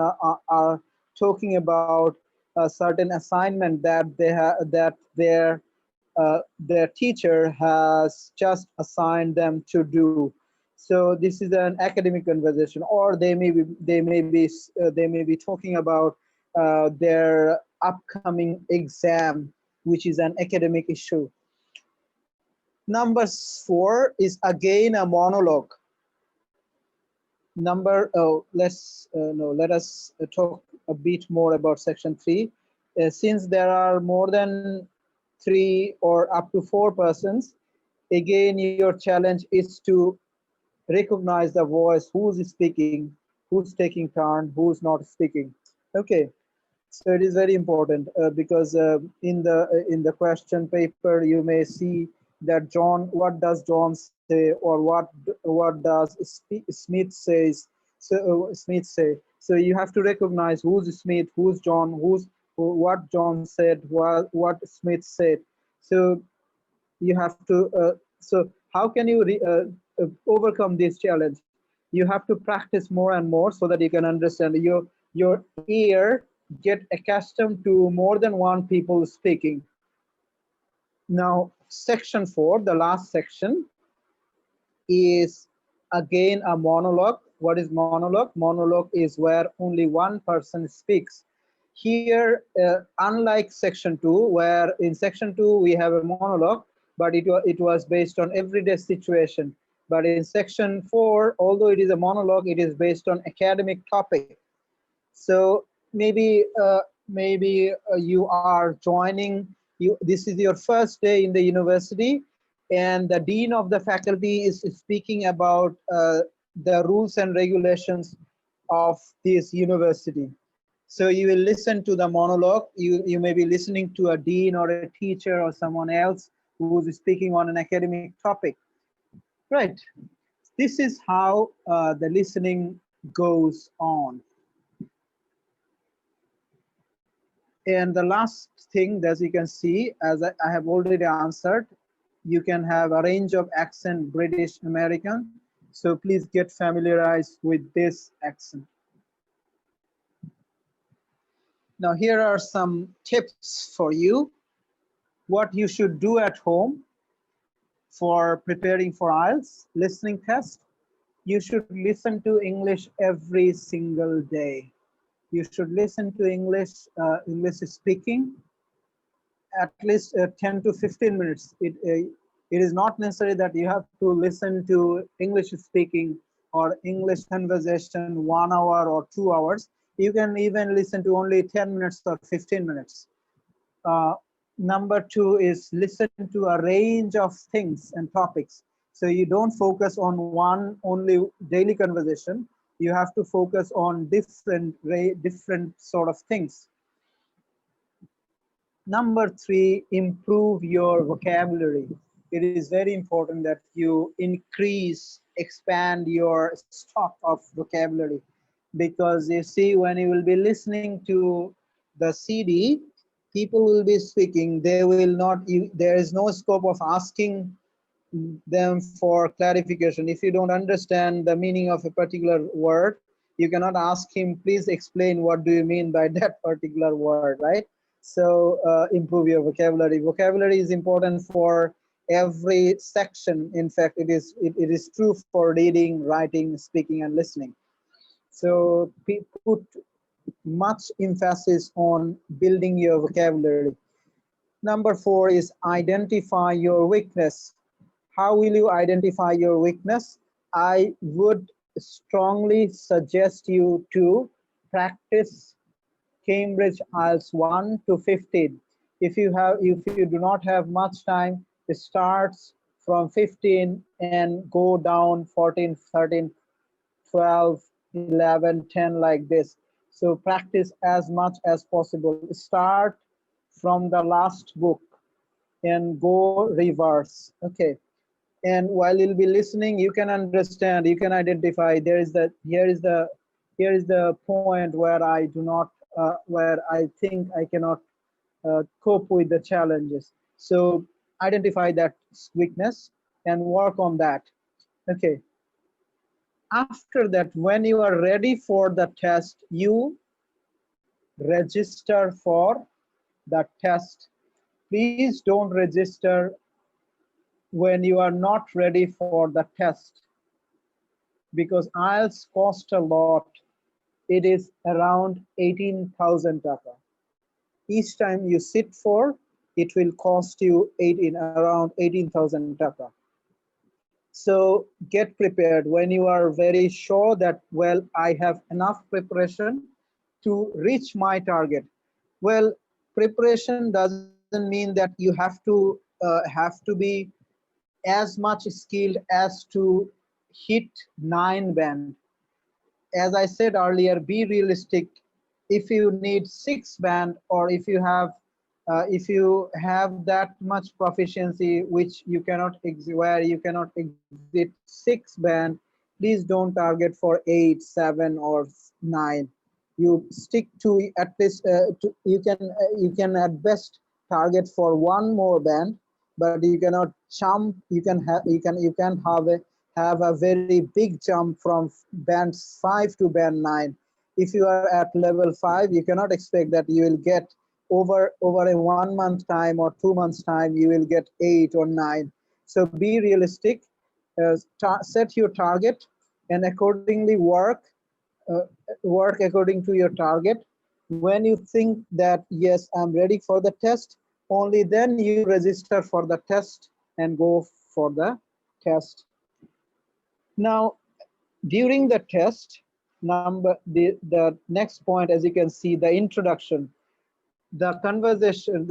are talking about a certain assignment that their teacher has just assigned them to do. So this is an academic conversation, or they may be talking about their upcoming exam, which is an academic issue. Number 4 is again a monologue. Let us talk a bit more about section 3. Since there are more than 3 or up to 4 persons, again your challenge is to recognize the voice, who's speaking, who's taking turn, who's not speaking. Okay, so it is very important because in the question paper you may see that what does John say, or what does Smith says. So Smith say. So you have to recognize who's Smith, who's John, what John said, what Smith said. So you have to. So how can you overcome this challenge? You have to practice more and more so that you can understand. Your ear get accustomed to more than one people speaking. Now, section 4, the last section, is again a monologue. What is monologue? Monologue is where only one person speaks. Here, unlike section 2, where in section 2 we have a monologue, but it was based on everyday situation. But in section 4, although it is a monologue, it is based on academic topic. So maybe you are joining. This is your first day in the university, and the dean of the faculty is speaking about the rules and regulations of this university. So you will listen to the monologue. You may be listening to a dean or a teacher or someone else who is speaking on an academic topic. Right. This is how the listening goes on. And the last thing, as you can see, as I have already answered, you can have a range of accent, British, American. So please get familiarized with this accent. Now here are some tips for you. What you should do at home for preparing for IELTS listening test. You should listen to English every single day. You should listen to English speaking at least 10 to 15 minutes. It is not necessary that you have to listen to English speaking or English conversation 1 hour or 2 hours. You can even listen to only 10 minutes or 15 minutes. Number 2 is listen to a range of things and topics. So you don't focus on one only daily conversation. You have to focus on different sort of things. Number 3, improve your vocabulary. It is very important that you expand your stock of vocabulary, because you see, when you will be listening to the CD, people will be speaking. There is no scope of asking them for clarification. If you don't understand the meaning of a particular word, you cannot ask him, please explain what do you mean by that particular word, right? So improve your vocabulary. Vocabulary is important for every section. In fact, it is true for reading, writing, speaking, and listening. So put much emphasis on building your vocabulary. Number 4 is identify your weakness. How will you identify your weakness? I would strongly suggest you to practice Cambridge IELTS 1 to 15. If you do not have much time, it starts from 15 and go down 14, 13, 12, 11, 10 like this. So practice as much as possible. Start from the last book and go reverse. Okay. And while you'll be listening, you can understand, you can identify here is the point where I do not where I think I cannot cope with the challenges. So identify that weakness and work on that. Okay. After that, when you are ready for the test, you register for the test. Please don't register when you are not ready for the test, because IELTS cost a lot. It is around 18,000 taka. Each time you sit for, it will cost you around 18,000 taka. So get prepared when you are very sure that, well, I have enough preparation to reach my target. Well, preparation doesn't mean that you have to be as much skilled as to hit 9 band. As I said earlier, be realistic. If you need 6 band, or if you have that much proficiency which you cannot exit 6 band, please don't target for 8, 7, or 9. You stick to at least you can at best target for 1 more band, but you cannot jump. You can have a very big jump from band 5 to band 9. If you are at level 5, you cannot expect that you will get over a 1 month time or 2 months time you will get 8 or 9. So be realistic, set your target, and accordingly work according to your target. When you think that, yes, I'm ready for the test, only then you register for the test and go for the test. Now, during the test, the next point, as you can see, the introduction, the conversation,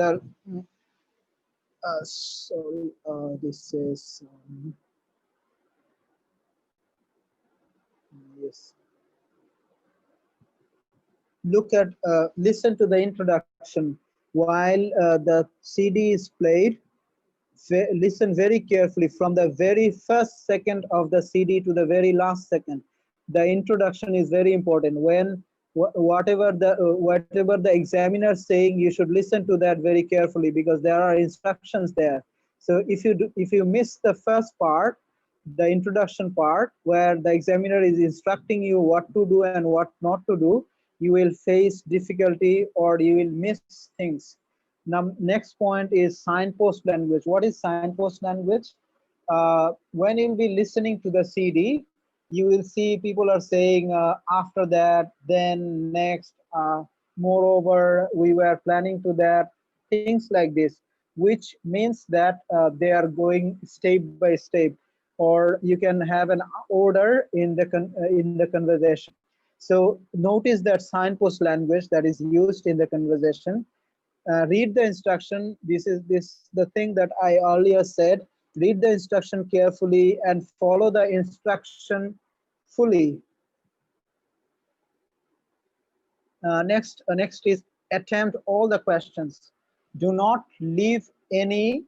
this is yes. listen to the introduction while the CD is played. Listen very carefully from the very first second of the CD to the very last second. The introduction is very important. When whatever the examiner is saying, you should listen to that very carefully, because there are instructions there. So if you miss the first part, the introduction part, where the examiner is instructing you what to do and what not to do, you will face difficulty or you will miss things. Now, next point is signpost language. What is signpost language? When you'll be listening to the CD, you will see people are saying after that, then, next, moreover, we were planning to that, things like this, which means that they are going step by step, or you can have an order in the conversation. So notice that signpost language that is used in the conversation. Read the instruction. This the thing that I earlier said. Read the instruction carefully and follow the instruction fully. Next is attempt all the questions. Do not leave any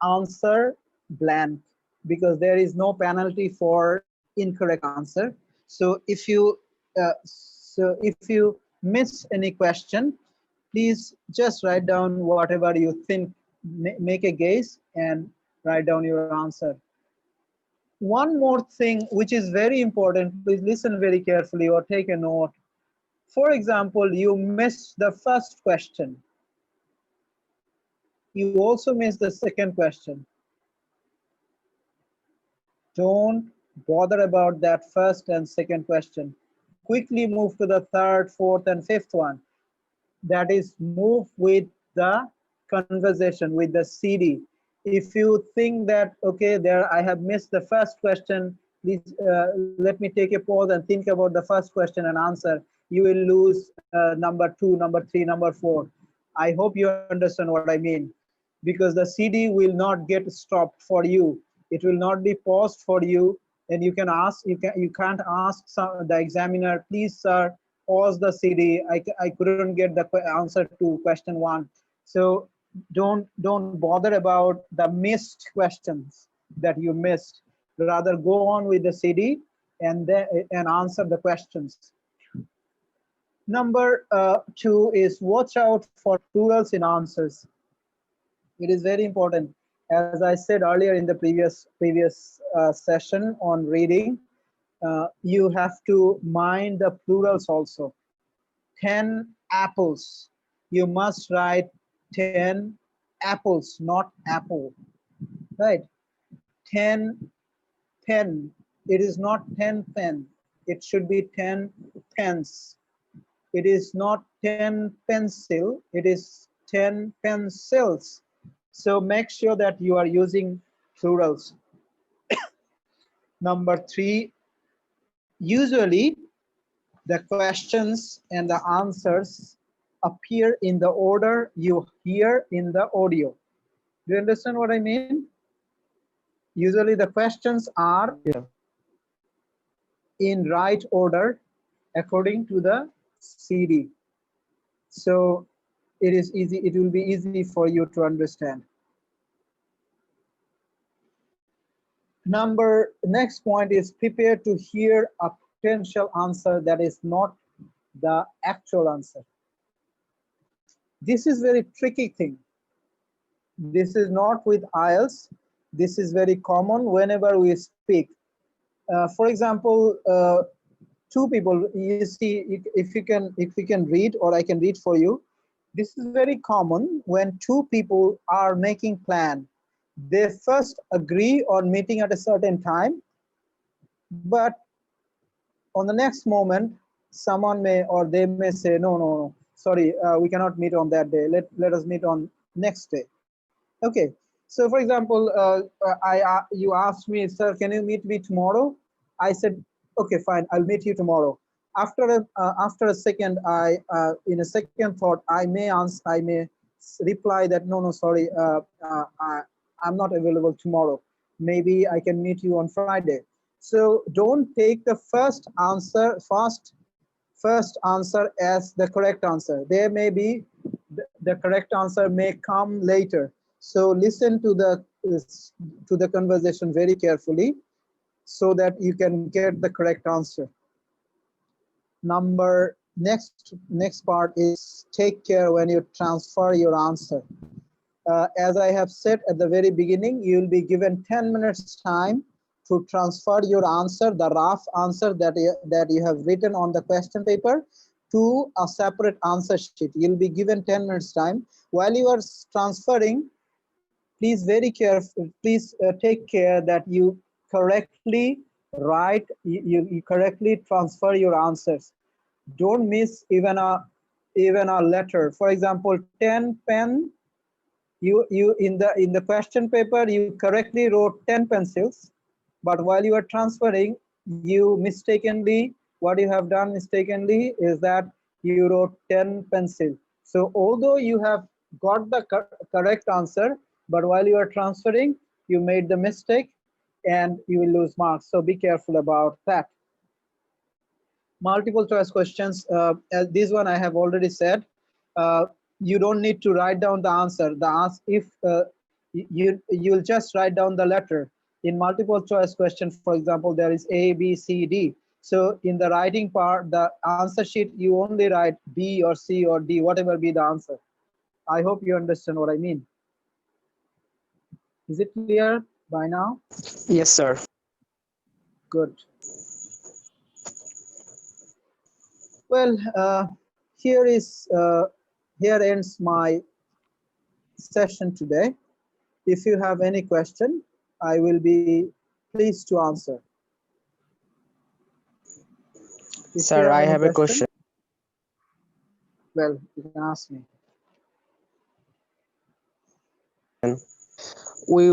answer blank, because there is no penalty for incorrect answer. So if you miss any question, please just write down whatever you think, make a guess and write down your answer. One more thing which is very important, please listen very carefully or take a note. For example, you missed the first question. You also missed the second question. Don't bother about that first and second question. Quickly move to the third, fourth, and fifth one. That is, move with the conversation, with the CD. If you think that, okay, there I have missed the first question, please let me take a pause and think about the first question and answer. You will lose number 2, number 3, number 4. I hope you understand what I mean, because the CD will not get stopped for you. It will not be paused for you, and you can ask. You can't ask the examiner, please, sir, pause the CD. I couldn't get the answer to question 1. So don't bother about the missed questions that you missed. Rather, go on with the CD and answer the questions. Number 2 is watch out for plurals in answers. It is very important. As I said earlier in the previous session on reading, you have to mind the plurals also. 10 apples. You must write 10 apples, not apple. Right? 10 pen. It is not 10 pen. It should be 10 pens. It is not 10 pencil. It is 10 pencils. So make sure that you are using plurals. Number 3, usually the questions and the answers appear in the order you hear in the audio. Do you understand what I mean? Usually the questions are in right order according to the CD. So it is easy. It will be easy for you to understand. Next point is prepare to hear a potential answer that is not the actual answer. This is very tricky thing. This is not with IELTS. This is very common whenever we speak. For example, 2 people, you see, if you can read, or I can read for you. This is very common when 2 people are making plan. They first agree on meeting at a certain time, but on the next moment, someone may, or they may say, no, sorry, we cannot meet on that day. Let us meet on next day. Okay. So for example, you asked me, sir, can you meet me tomorrow? I said, okay, fine, I'll meet you tomorrow. After a second, in a second thought, I may reply that no, sorry, I'm not available tomorrow. Maybe I can meet you on Friday. So don't take the first first answer as the correct answer. There may be the correct answer may come later. So listen to the conversation very carefully so that you can get the correct answer. Next part is take care when you transfer your answer. As I have said at the very beginning, you will be given 10 minutes time to transfer your answer, the rough answer that you have written on the question paper, to a separate answer sheet. You'll be given 10 minutes time. While you are transferring, please take care that you correctly write, you correctly transfer your answers. Don't miss even a letter. For example, 10 pen. You in the question paper you correctly wrote 10 pencils, but while you are transferring, you mistakenly, what you have done mistakenly is that you wrote 10 pencil. So although you have got the correct answer, but while you are transferring, you made the mistake and you will lose marks. So be careful about that. Multiple choice questions, as this one I have already said, you don't need to write down the answer. If you'll just write down the letter. In multiple choice question, for example, there is A, B, C, D. So in the writing part, the answer sheet, you only write B or C or D, whatever be the answer. I hope you understand what I mean. Is it clear by now?
Yes, sir.
Good. Well, here ends my session today. If you have any question, I will be pleased to answer.
Sir, I have a question.
Well, you can ask me.
We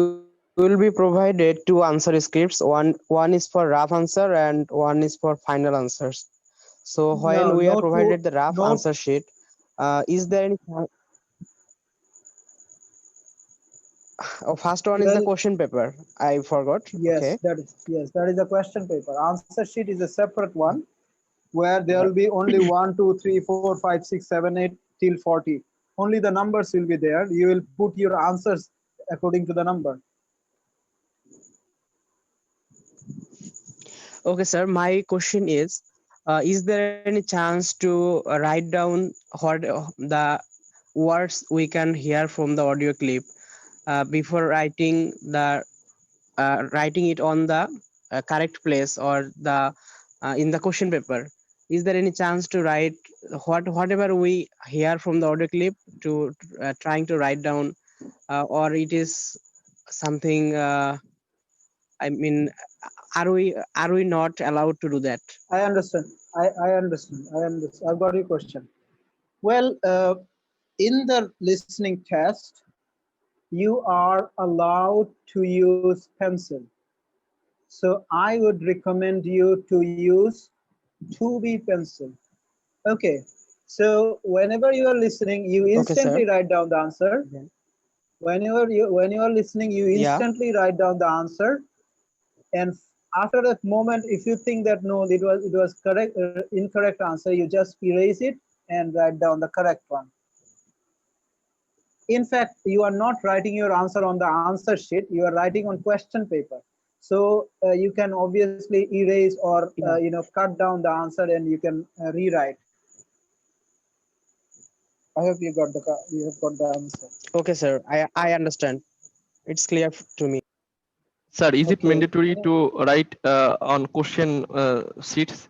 will be provided two answer scripts. One is for rough answer and one is for final answers. So when we are provided the rough answer sheet, is there any? First one is the question paper. I forgot.
Yes,
okay.
that is a question paper. Answer sheet is a separate one where there will be only 1, 2, 3, 4, 5, 6, 7, 8 till 40. Only the numbers will be there. You will put your answers according to the number.
Okay, sir. My question is there any chance to write down what the words we can hear from the audio clip before writing it on the correct place or the in the question paper? Is there any chance to write whatever we hear from the audio clip to trying to write down, or it is something? I mean, are we not allowed to do that?
I understand. I understand. I've got your question. Well, in the listening test, you are allowed to use pencil. So I would recommend you to use 2B pencil. Okay. So whenever you are listening, you instantly write down the answer. Whenever you are listening, you instantly write down the answer. And after that moment, if you think that no, it was correct, incorrect answer, you just erase it and write down the correct one. In fact, you are not writing your answer on the answer sheet, you are writing on question paper. So you can obviously erase or cut down the answer and you can rewrite. I hope you have got the answer.
Okay, sir. I understand. It's clear to me.
Sir, is it mandatory to write on question sheets?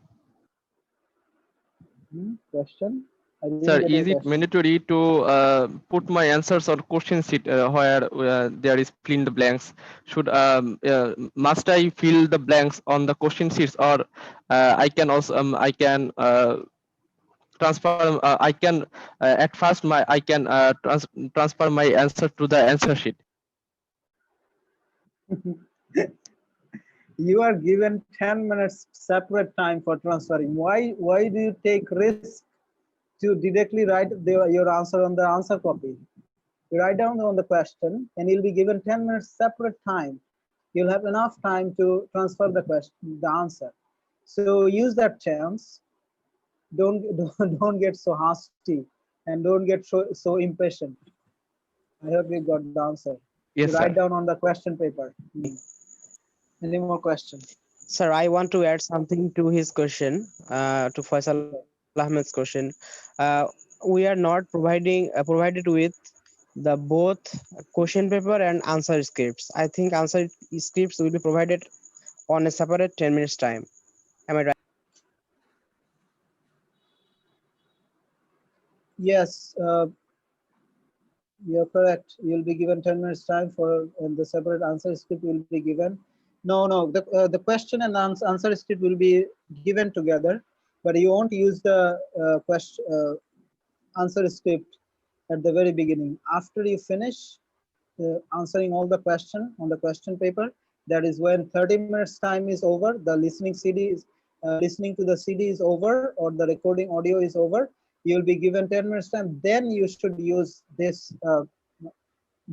Question?
Sir, is it mandatory to put my answers on question sheet where there is fill in the blanks? Must I fill the blanks on the question sheets, or I can also transfer? I can at first I can transfer my answer to the answer sheet.
You are given 10 minutes separate time for transferring. Why do you take risk to directly write your answer on the answer copy? You write down on the question and you'll be given 10 minutes separate time. You'll have enough time to transfer the answer. So use that chance. don't get so hasty and don't get so impatient. I hope you got the answer. You
Yes,
write
sir.
down on the question paper. Any more questions?
Sir, I want to add something to his question, to Faisal Ahmed's question. We are not provided with the both question paper and answer scripts. I think answer scripts will be provided on a separate 10 minutes time. Am I right?
Yes, you're correct. You'll be given 10 minutes time for, and the separate answer script will be given. No, the question and answer script will be given together, but you won't use the question answer script at the very beginning. After you finish answering all the question on the question paper, that is when 30 minutes time is over, the listening CD is listening to the CD is over, or the recording audio is over. You will be given 10 minutes time. Then you should use this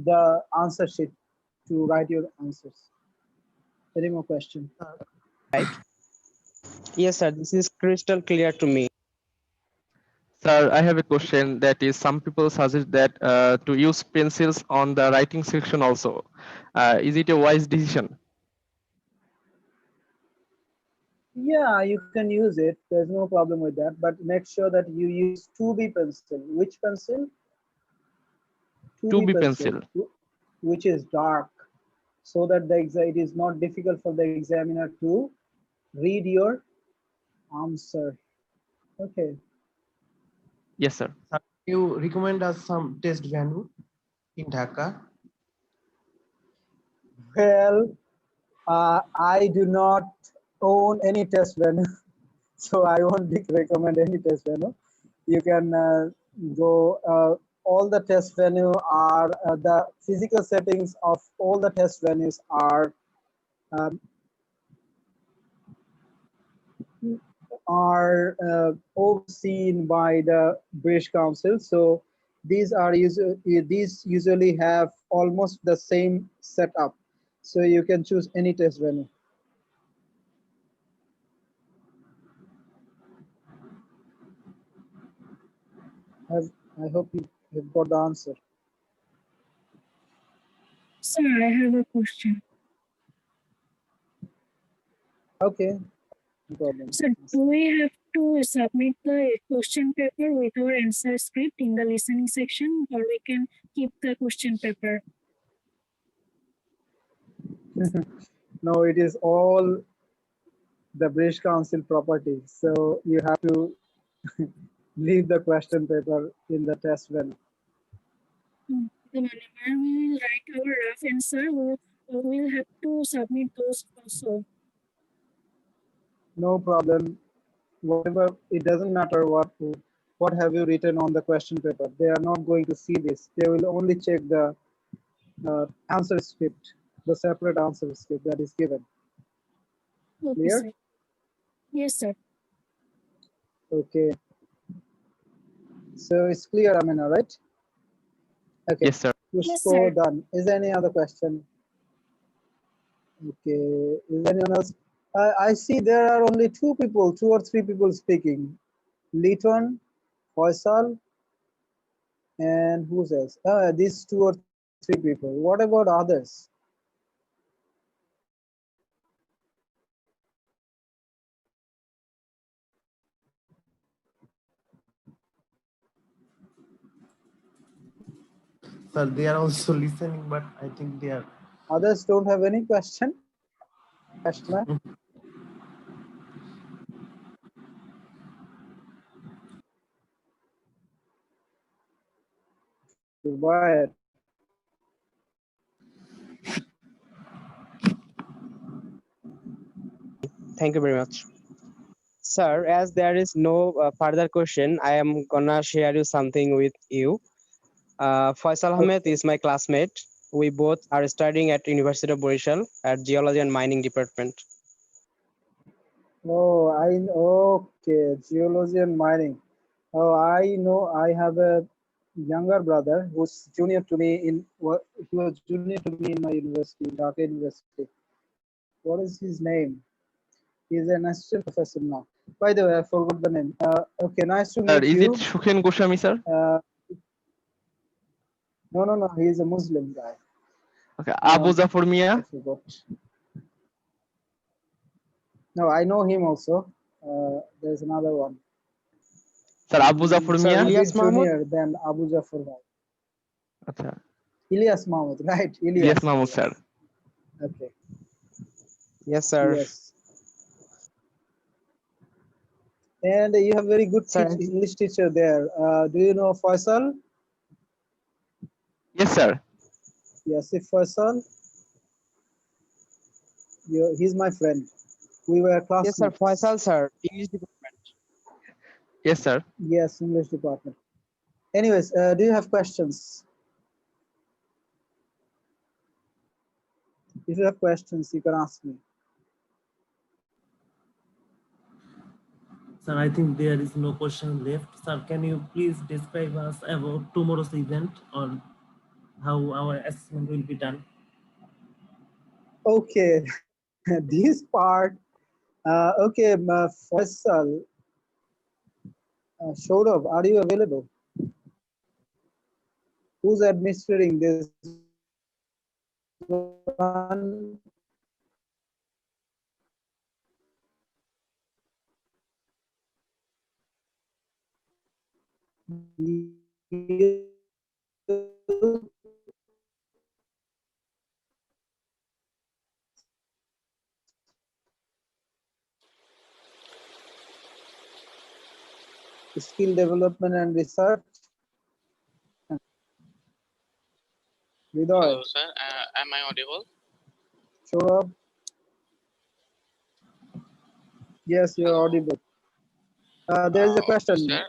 the answer sheet to write your answers. Any more question?
Right. Yes, sir. This is crystal clear to me.
Sir, I have a question that is some people suggest that to use pencils on the writing section also. Is it a wise decision?
Yeah, you can use it. There's no problem with that. But make sure that you use 2B pencil. Which pencil? 2B
2B
pencil,
pencil.
which is dark, so that it is not difficult for the examiner to read your answer. Okay.
Yes, sir.
You recommend us some test venue in Dhaka?
Well, I do not own any test venue, so I won't recommend any test venue. You can go. All the test venue are the physical settings of all the test venues are overseen by the British Council. So these usually have almost the same setup. So you can choose any test venue. I hope you have got the answer.
Sir, I have a question.
Okay, no problem.
Sir, do we have to submit the question paper with our answer script in the listening section, or we can keep the question paper?
No, it is all the British Council property. So you have to leave the question paper in the test venue.
Whenever we will write our rough answer, we will have to submit those also.
No problem. Whatever, it doesn't matter what have you written on the question paper. They are not going to see this. They will only check the answer script, the separate answer script that is given.
Okay,
Clear?
sir. Yes, sir.
Okay. So it's clear, Amina, right? Okay.
Yes, sir.
Yes,
Pushpo,
sir.
done. Is there any other question? Okay. Is anyone else? I see there are only two or three people speaking. Liton, Faisal, and who's else? These 2 or 3 people. What about others?
Sir, they are also listening, but I think they are.
Others don't have any question? Question? Goodbye.
Thank you very much. Sir, as there is no further question, I am gonna share you something with you. Faisal Ahmed is my classmate. We both are studying at University of Borishal at Geology and Mining Department.
Oh, okay, geology and mining. Oh, I know. I have a younger brother who's junior to me he was junior to me in my university, Dhaka University. What is his name? He's an assistant professor now. By the way, I forgot the name. Okay, nice to
Sir,
meet
is
you.
it Shukhen Goswami, sir?
No, he's a Muslim guy.
Okay, Abu Zafar
I
Mia.
forgot. No, I know him also. There's another one.
Sir, Abu Zafar
Sir,
Mia.
a
Ilyas
bit
Mahmoud?
junior than Abu Jafar.
Acha.
Ilyas Mahmoud, right?
Yes, Mahmoud, sir.
Okay.
Yes, sir.
Yes. And you have very good
Sir,
English teacher there. Do you know Faisal?
Yes, sir.
Yasif Faisal. He's my friend. We were
yes, sir.
classmates.
Faisal, sir. English department.
Yes, sir.
Yes, English department. Anyways, do you have questions? If you have questions, you can ask me.
Sir, I think there is no question left. Sir, can you please describe us about tomorrow's event or how our assessment will be done?
Okay, this part. Okay, Faisal, Shourav, are you available? Who's administering this one? Skill development and research. Vidoy,
Hello, sir. Am I audible?
Shourav. Yes, you're
Hello.
audible. There is a
Okay,
question.
sir.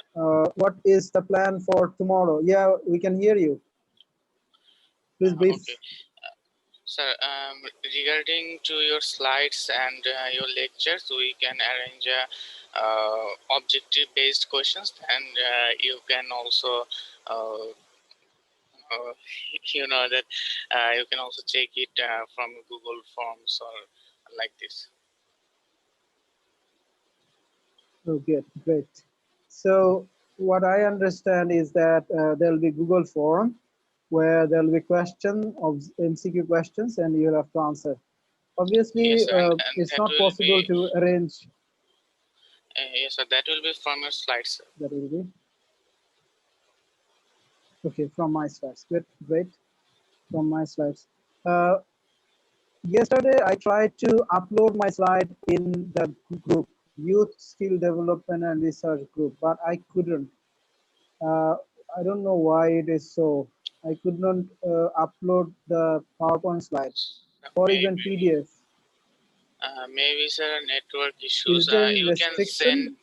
What is the plan for tomorrow? Yeah, we can hear you. Please brief.
Okay. Sir, regarding to your slides and your lectures, we can arrange objective-based questions, and you can also, you know that you can also take it from Google Forms or like this.
Okay, great. So what I understand is that there will be Google form where there will be question of MCQ questions and you'll have to answer. Obviously,
Yes, sir, and
it's
that
not
will
possible
be,
to arrange.
yes, sir, that will be from your slides, sir.
That will be okay from my slides. Great. From my slides. Yesterday, I tried to upload my slide in the group, Youth Skill Development and Research group, but I couldn't. I don't know why it is so. I could not upload the PowerPoint slide or even PDF.
Maybe sir, network issues.
Is there any
You can
restriction?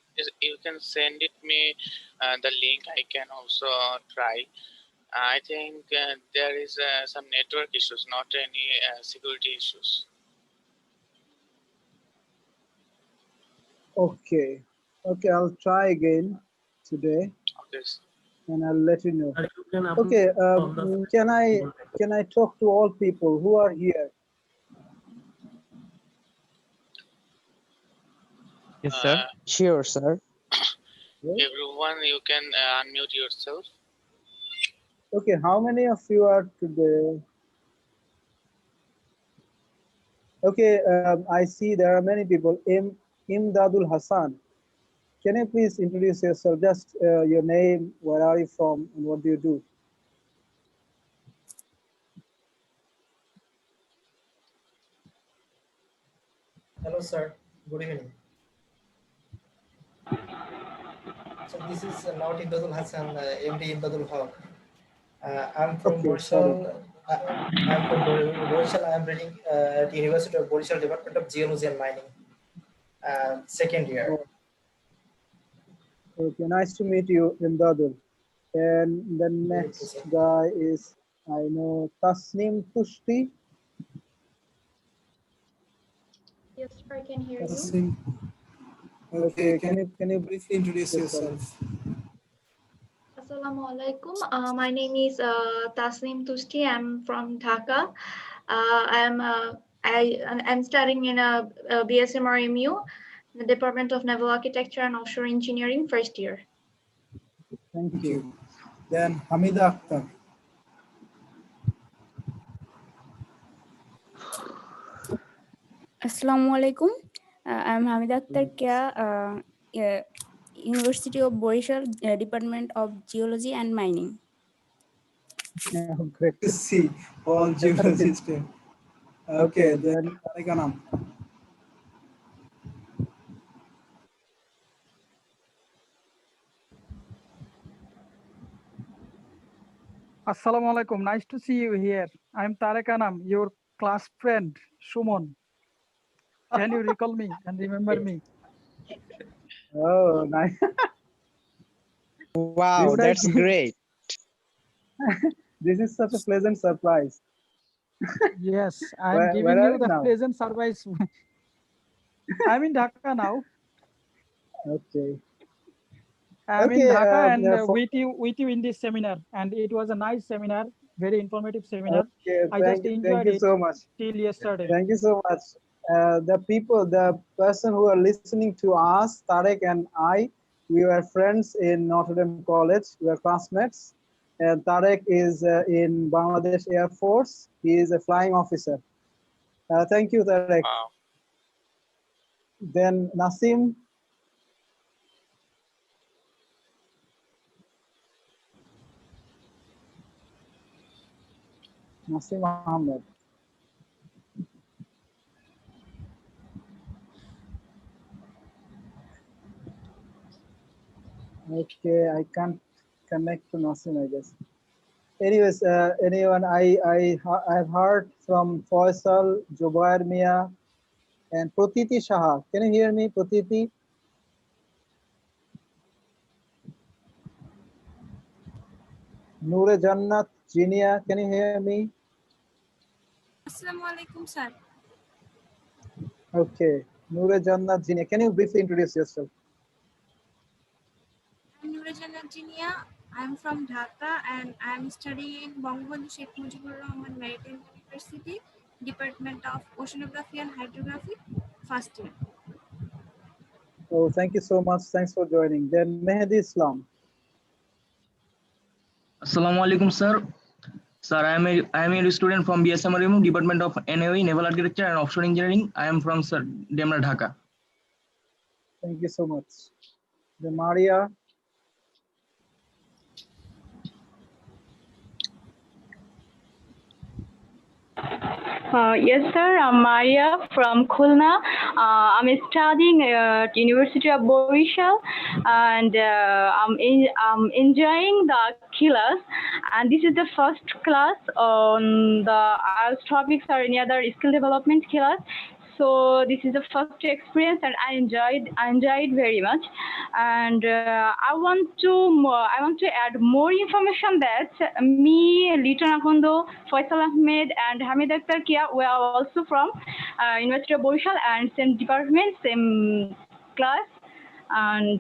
send it me the link. I can also try. I think there is some network issues, not any security issues.
Okay, I'll try again today,
Okay.
and I'll let you know.
Sir, you can upload
Okay,
from the
can I talk to all people who are here?
Yes, sir.
Sure, sir.
Everyone, you can unmute yourself.
Okay, how many of you are today? Okay, I see there are many people. Imdadul Hassan. Can you please introduce yourself? Just your name, where are you from, and what do you do?
Hello, sir. Good evening. So this is not Imdadul Hassan, MD Imdadul Haq. I'm from
Okay, sorry.
Borishal. I'm from Borishal. I'm reading at University of Borishal Department of Geology and Mining, second year.
Okay, nice to meet you, Imdadul. And the next guy is, I know, Tasnim Tushti.
Yes, sir, I can hear you.
Tasnim. Okay, can you briefly introduce yourself?
Assalamualaikum. My name is Tasnim Tushti. I'm from Dhaka. I'm studying in a BSMRMU. the Department of Naval Architecture and Offshore Engineering, first year.
Thank you. Then Hamida Akhtar.
Assalamualaikum. I'm Hamida Akhtar Kya, University of Borishal, Department of Geology and Mining.
Great to see all geologists. Okay, then Tarikanam.
Assalamu alaikum. Nice to see you here. I'm Tarek Anam, your class friend, Shumon. Can you recall me and remember me?
Oh, nice.
Wow, that's great.
This is such a pleasant surprise.
Yes, I'm
Where
giving
are
you
you
the
now?
pleasant surprise. I'm in Dhaka now.
Okay.
I'm in
Okay,
Dhaka and with you in this seminar. And it was a nice seminar, very informative seminar.
Okay,
I just enjoyed
thank you
it
so much.
till yesterday.
Thank you so much. The person who are listening to us, Tarek and I, we were friends in Notre Dame College. We were classmates. And Tarek is in Bangladesh Air Force. He is a flying officer. Thank you, Tarek.
Wow.
Then Nasim. Nasim Ahmed. Okay, I can't connect to Nasim, I guess. Anyways, anyone, I've heard from Faisal, Jubair Mia, and Protiti Shah. Can you hear me, Protiti? Noor Jannat, Jinia, can you hear me?
Assalamualaikum, sir.
Okay, Noor Jannat, Jinia, can you briefly introduce yourself?
I'm Nurajana Jinia. I'm from Dhaka and I'm studying Bangabandhu Sheikh Mujibur Rahman Maritime University, Department of Oceanography and Hydrography, first year.
Oh, thank you so much. Thanks for joining. Then Mehdi Islam.
Assalamu alaikum, sir. Sir, I am a student from BSMRMU, Department of NAV, Naval Architecture and Offshore Engineering. I am from Sir Demra, Dhaka.
Thank you so much. Then Maria.
Yes, sir. I'm Maria from Khulna. I'm studying at University of Borishal, and I'm enjoying the class. And this is the first class on the IELTS topics or any other skill development class. So this is the first experience, and I enjoyed very much. And I want to add more information that me, Lieutenant Akondo, Faisal Ahmed, and Hamid Akhtar Kia were also from University of Borishal and same department, same class. And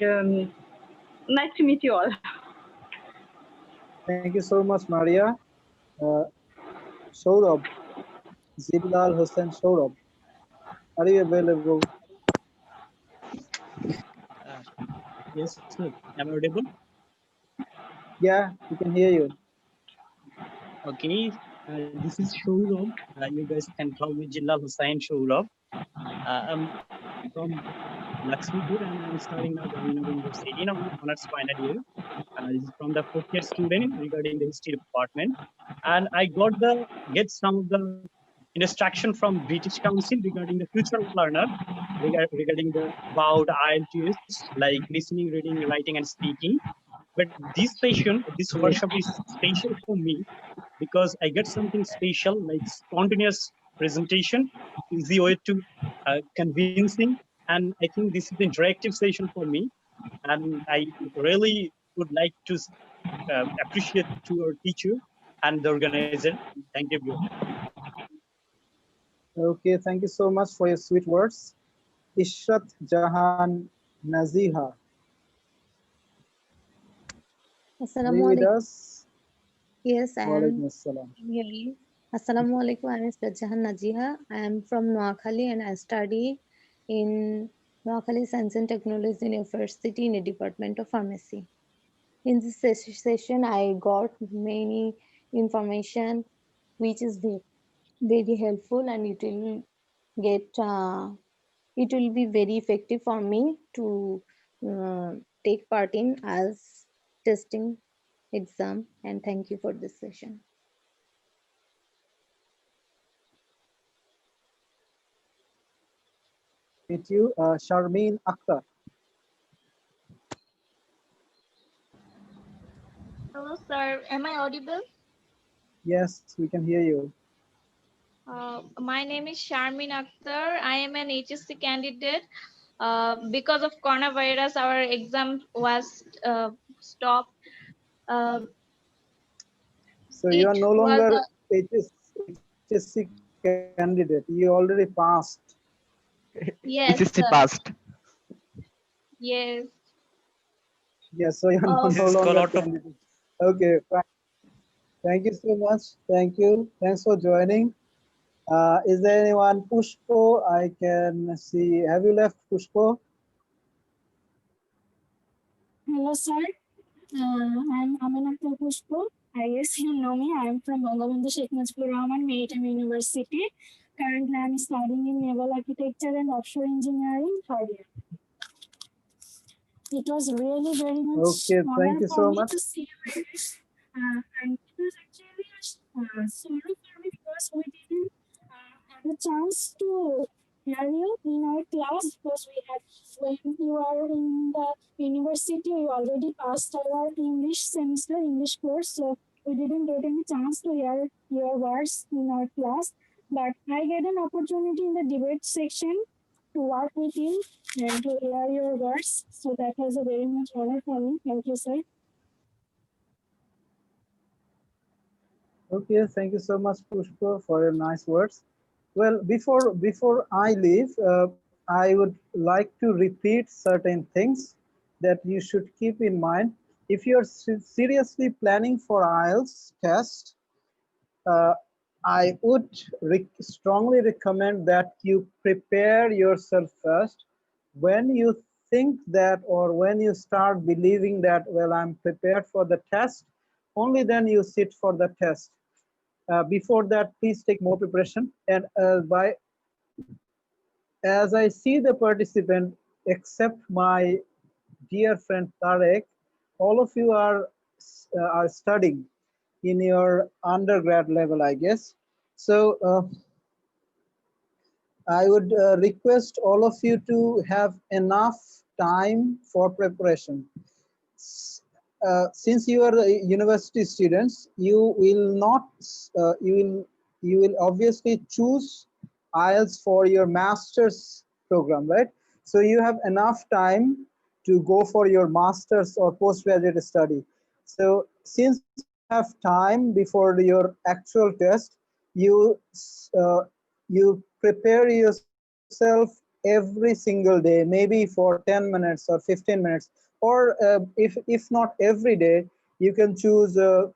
nice to meet you all.
Thank you so much, Maria. Saurabh, Zilal Hussain Saurabh. Are you available?
Yes, sir. Am I audible?
Yeah, we can hear you.
Okay. This is Shourab. You guys can call me Jilal Hussain Shourab. I'm from Lakshmipur and I'm studying now Bangabandhu University in honors final year. This is from the fourth year student regarding the history department. And I get some of the instruction from British Council regarding the future learner, regarding about IELTS, like listening, reading, writing, and speaking. But this workshop is special for me because I get something special like spontaneous presentation, easy way to convincing, and I think this is the interactive session for me. And I really would like to appreciate to our teacher and the organizer. Thank you, everyone.
Okay, thank you so much for your sweet words. Ishrat Jahan Naziha. Are you with us?
Yes, I am.
Walaikum assalam.
Assalamualaikum. I am Ishrat Jahan Naziha. I am from Noakhali and I study in Noakhali Science and Technology University in the Department of Pharmacy. In this session, I got many information which is very helpful, and it will be very effective for me to take part in as testing exam. And thank you for this session.
Meet you, Sharmeen Akhtar.
Hello, sir. Am I audible?
Yes, we can hear you.
My name is Sharmeen Akhtar. I am an HSC candidate. Because of coronavirus, our exam was stopped.
So you are
It
no
was
longer HSC candidate. You already passed.
yes,
HSC
sir.
passed.
Yes.
Yes, so you are no
Yes, call
longer
out of
candidate. Okay, fine. Thank you so much. Thank you. Thanks for joining. Is there anyone? Pushpo, I can see. Have you left, Pushpo?
Hello, sir. I'm Aminata Pushpo. I guess you know me. I'm from Bangabandhu Sheikh Mujibur Rahman, Maritime University. Currently, I'm studying in Naval Architecture and Offshore Engineering third year. It was really very much
Okay, thank
honor
you
for
so
me
much.
to see you guys. And it was actually a sorrow for me because we didn't have a chance to hear you in our class, because we had, when you are in the university, you already passed our English semester, English course, so we didn't get any chance to hear your words in our class. But I get an opportunity in the debate section to work with you and to hear your words. So that was a very much honor for me. Thank you, sir.
Okay, thank you so much, Pushpa, for your nice words. Well, before I leave, I would like to repeat certain things that you should keep in mind. If you're seriously planning for IELTS test, I would strongly recommend that you prepare yourself first. When you think that, or when you start believing that, well, I'm prepared for the test, only then you sit for the test. Before that, please take more preparation. And as I see the participant, except my dear friend Tarek, all of you are studying in your undergrad level, I guess. So I would request all of you to have enough time for preparation. Since you are university students, you will not, you will obviously choose IELTS for your master's program, right? So you have enough time to go for your master's or postgraduate study. So since you have time before your actual test, you prepare yourself every single day, maybe for 10 minutes or 15 minutes, or if not every day, you can choose 2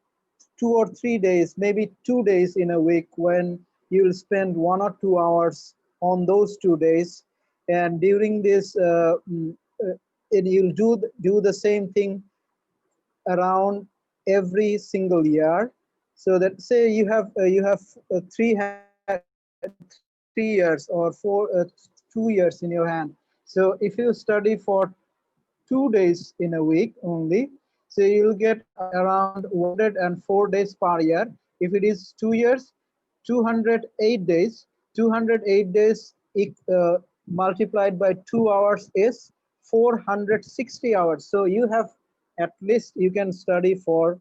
or 3 days, maybe 2 days in a week, when you'll spend 1 or 2 hours on those 2 days. And during this, and you'll do the same thing around every single year. So that, say you have 3 years or 2 years in your hand. So if you study for 2 days in a week only, so you'll get around 104 days per year. If it is 2 years, 208 days. 208 days multiplied by 2 hours is 460 hours. So you have, at least you can study for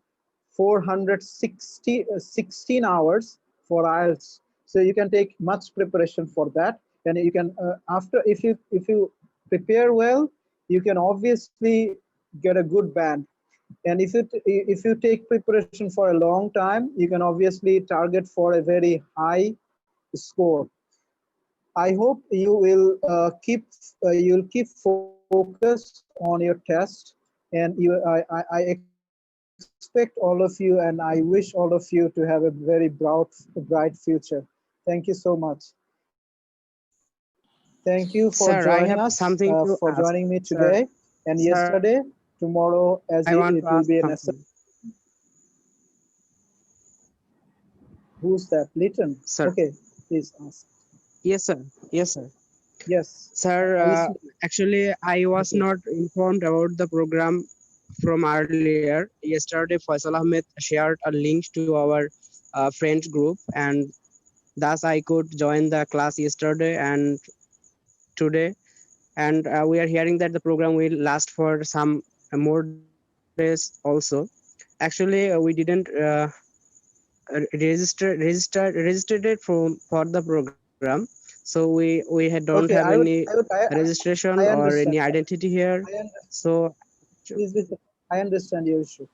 16 hours for IELTS. So you can take much preparation for that, and you can after, if you prepare well, you can obviously get a good band. And if you take preparation for a long time, you can obviously target for a very high score. I hope you will you'll keep focused on your test, and I expect all of you, and I wish all of you to have a very bright future. Thank you so much. Thank you, everyone. Thank you for
Sir, I
joining
have
us,
something to
for
ask.
joining me
Sir,
today and
sir,
yesterday. Tomorrow, as
I want
it
to
will
ask
be an
something.
Who's that? Litton.
Sir.
Okay, please ask.
Yes, sir. Yes, sir.
Yes.
Sir, actually, I was not informed about the program from earlier. Yesterday, Faisal Ahmed shared a link to our friends group, and thus I could join the class yesterday and today. And we are hearing that the program will last for some more days also. Actually, we didn't registered it for the program, so we don't have
Okay,
any
I
registration or any
understand.
identity here. So
Please, I understand your issue.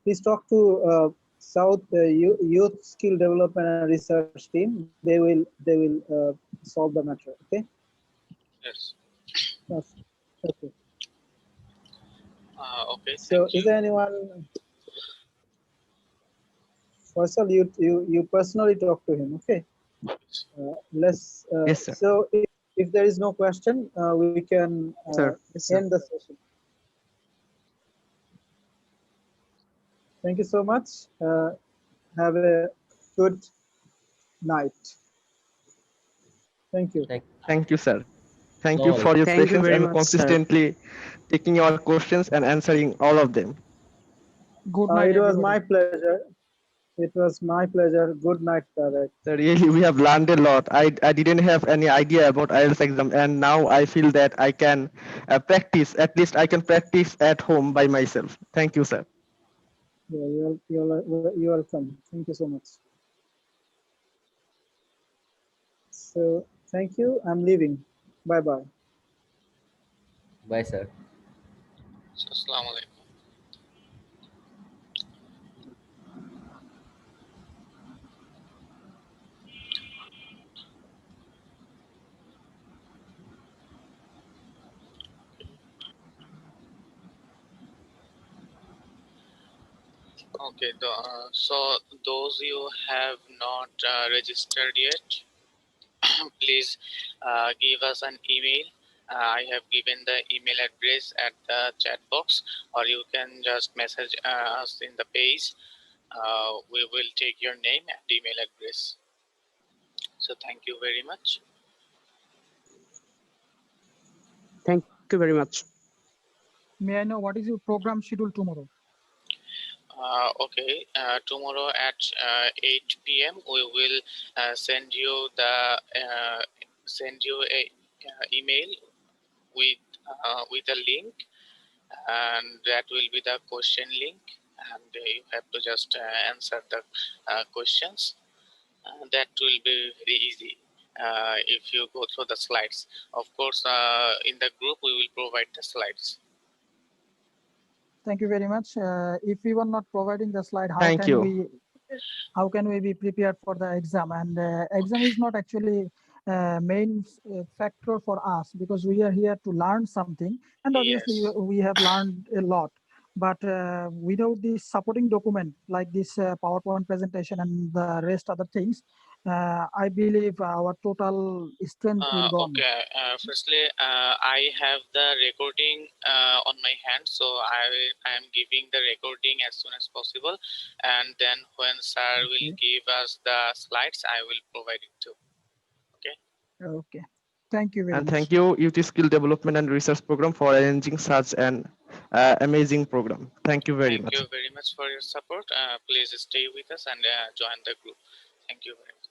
Please talk to South Youth Skill Development and Research Team. They will solve the matter. Okay.
Yes.
Yes. Okay.
Okay.
So,
Thank
is
you.
there anyone? Faisal, you personally talk to him. Okay. Let's.
Yes, sir.
So, if there is no question, we can
sir, yes, sir.
end the session. Thank you so much. Have a good night. Thank you.
Thank you, sir. Thank you
No,
for your
Thank you
patience
very
and
much, sir.
consistently taking your questions and answering all of them.
Good night,
It was
everybody.
my pleasure. It was my pleasure. Good night, Tarek.
So really, we have learned a lot. I didn't have any idea about IELTS exam, and now I feel that I can practice. At least I can practice at home by myself. Thank you, sir.
Yeah, you're welcome. Thank you so much. So thank you. I'm leaving. Bye bye.
bye, sir.
So, Assalamu alaikum. Okay, so those you have not registered yet, please give us an email. I have given the email address at the chat box, or you can just message us in the page. We will take your name and email address. So thank you very much.
Thank you very much.
May I know what is your program schedule tomorrow?
Okay, tomorrow at 8 p.m. we will send you a email with a link, and that will be the question link, and you have to just answer the questions. That will be very easy if you go through the slides. Of course, in the group we will provide the slides.
Thank you very much. If we were not providing the slide,
Thank you.
how can we be prepared for the exam? And exam is not actually main factor for us, because we are here to learn something, and obviously
Yes.
we have learned a lot. But without this supporting document like this PowerPoint presentation and the rest other things, I believe our total strength will go on.
Okay. Firstly, I have the recording on my hand, so I am giving the recording as soon as possible, and then when Sir will give us the slides, I will provide it too. Okay.
Okay. Thank you very
And
much.
thank you, UT Skill Development and Research Program, for arranging such an amazing program. Thank you very
Thank
much.
you very much for your support. Please stay with us and join the group. Thank you very much.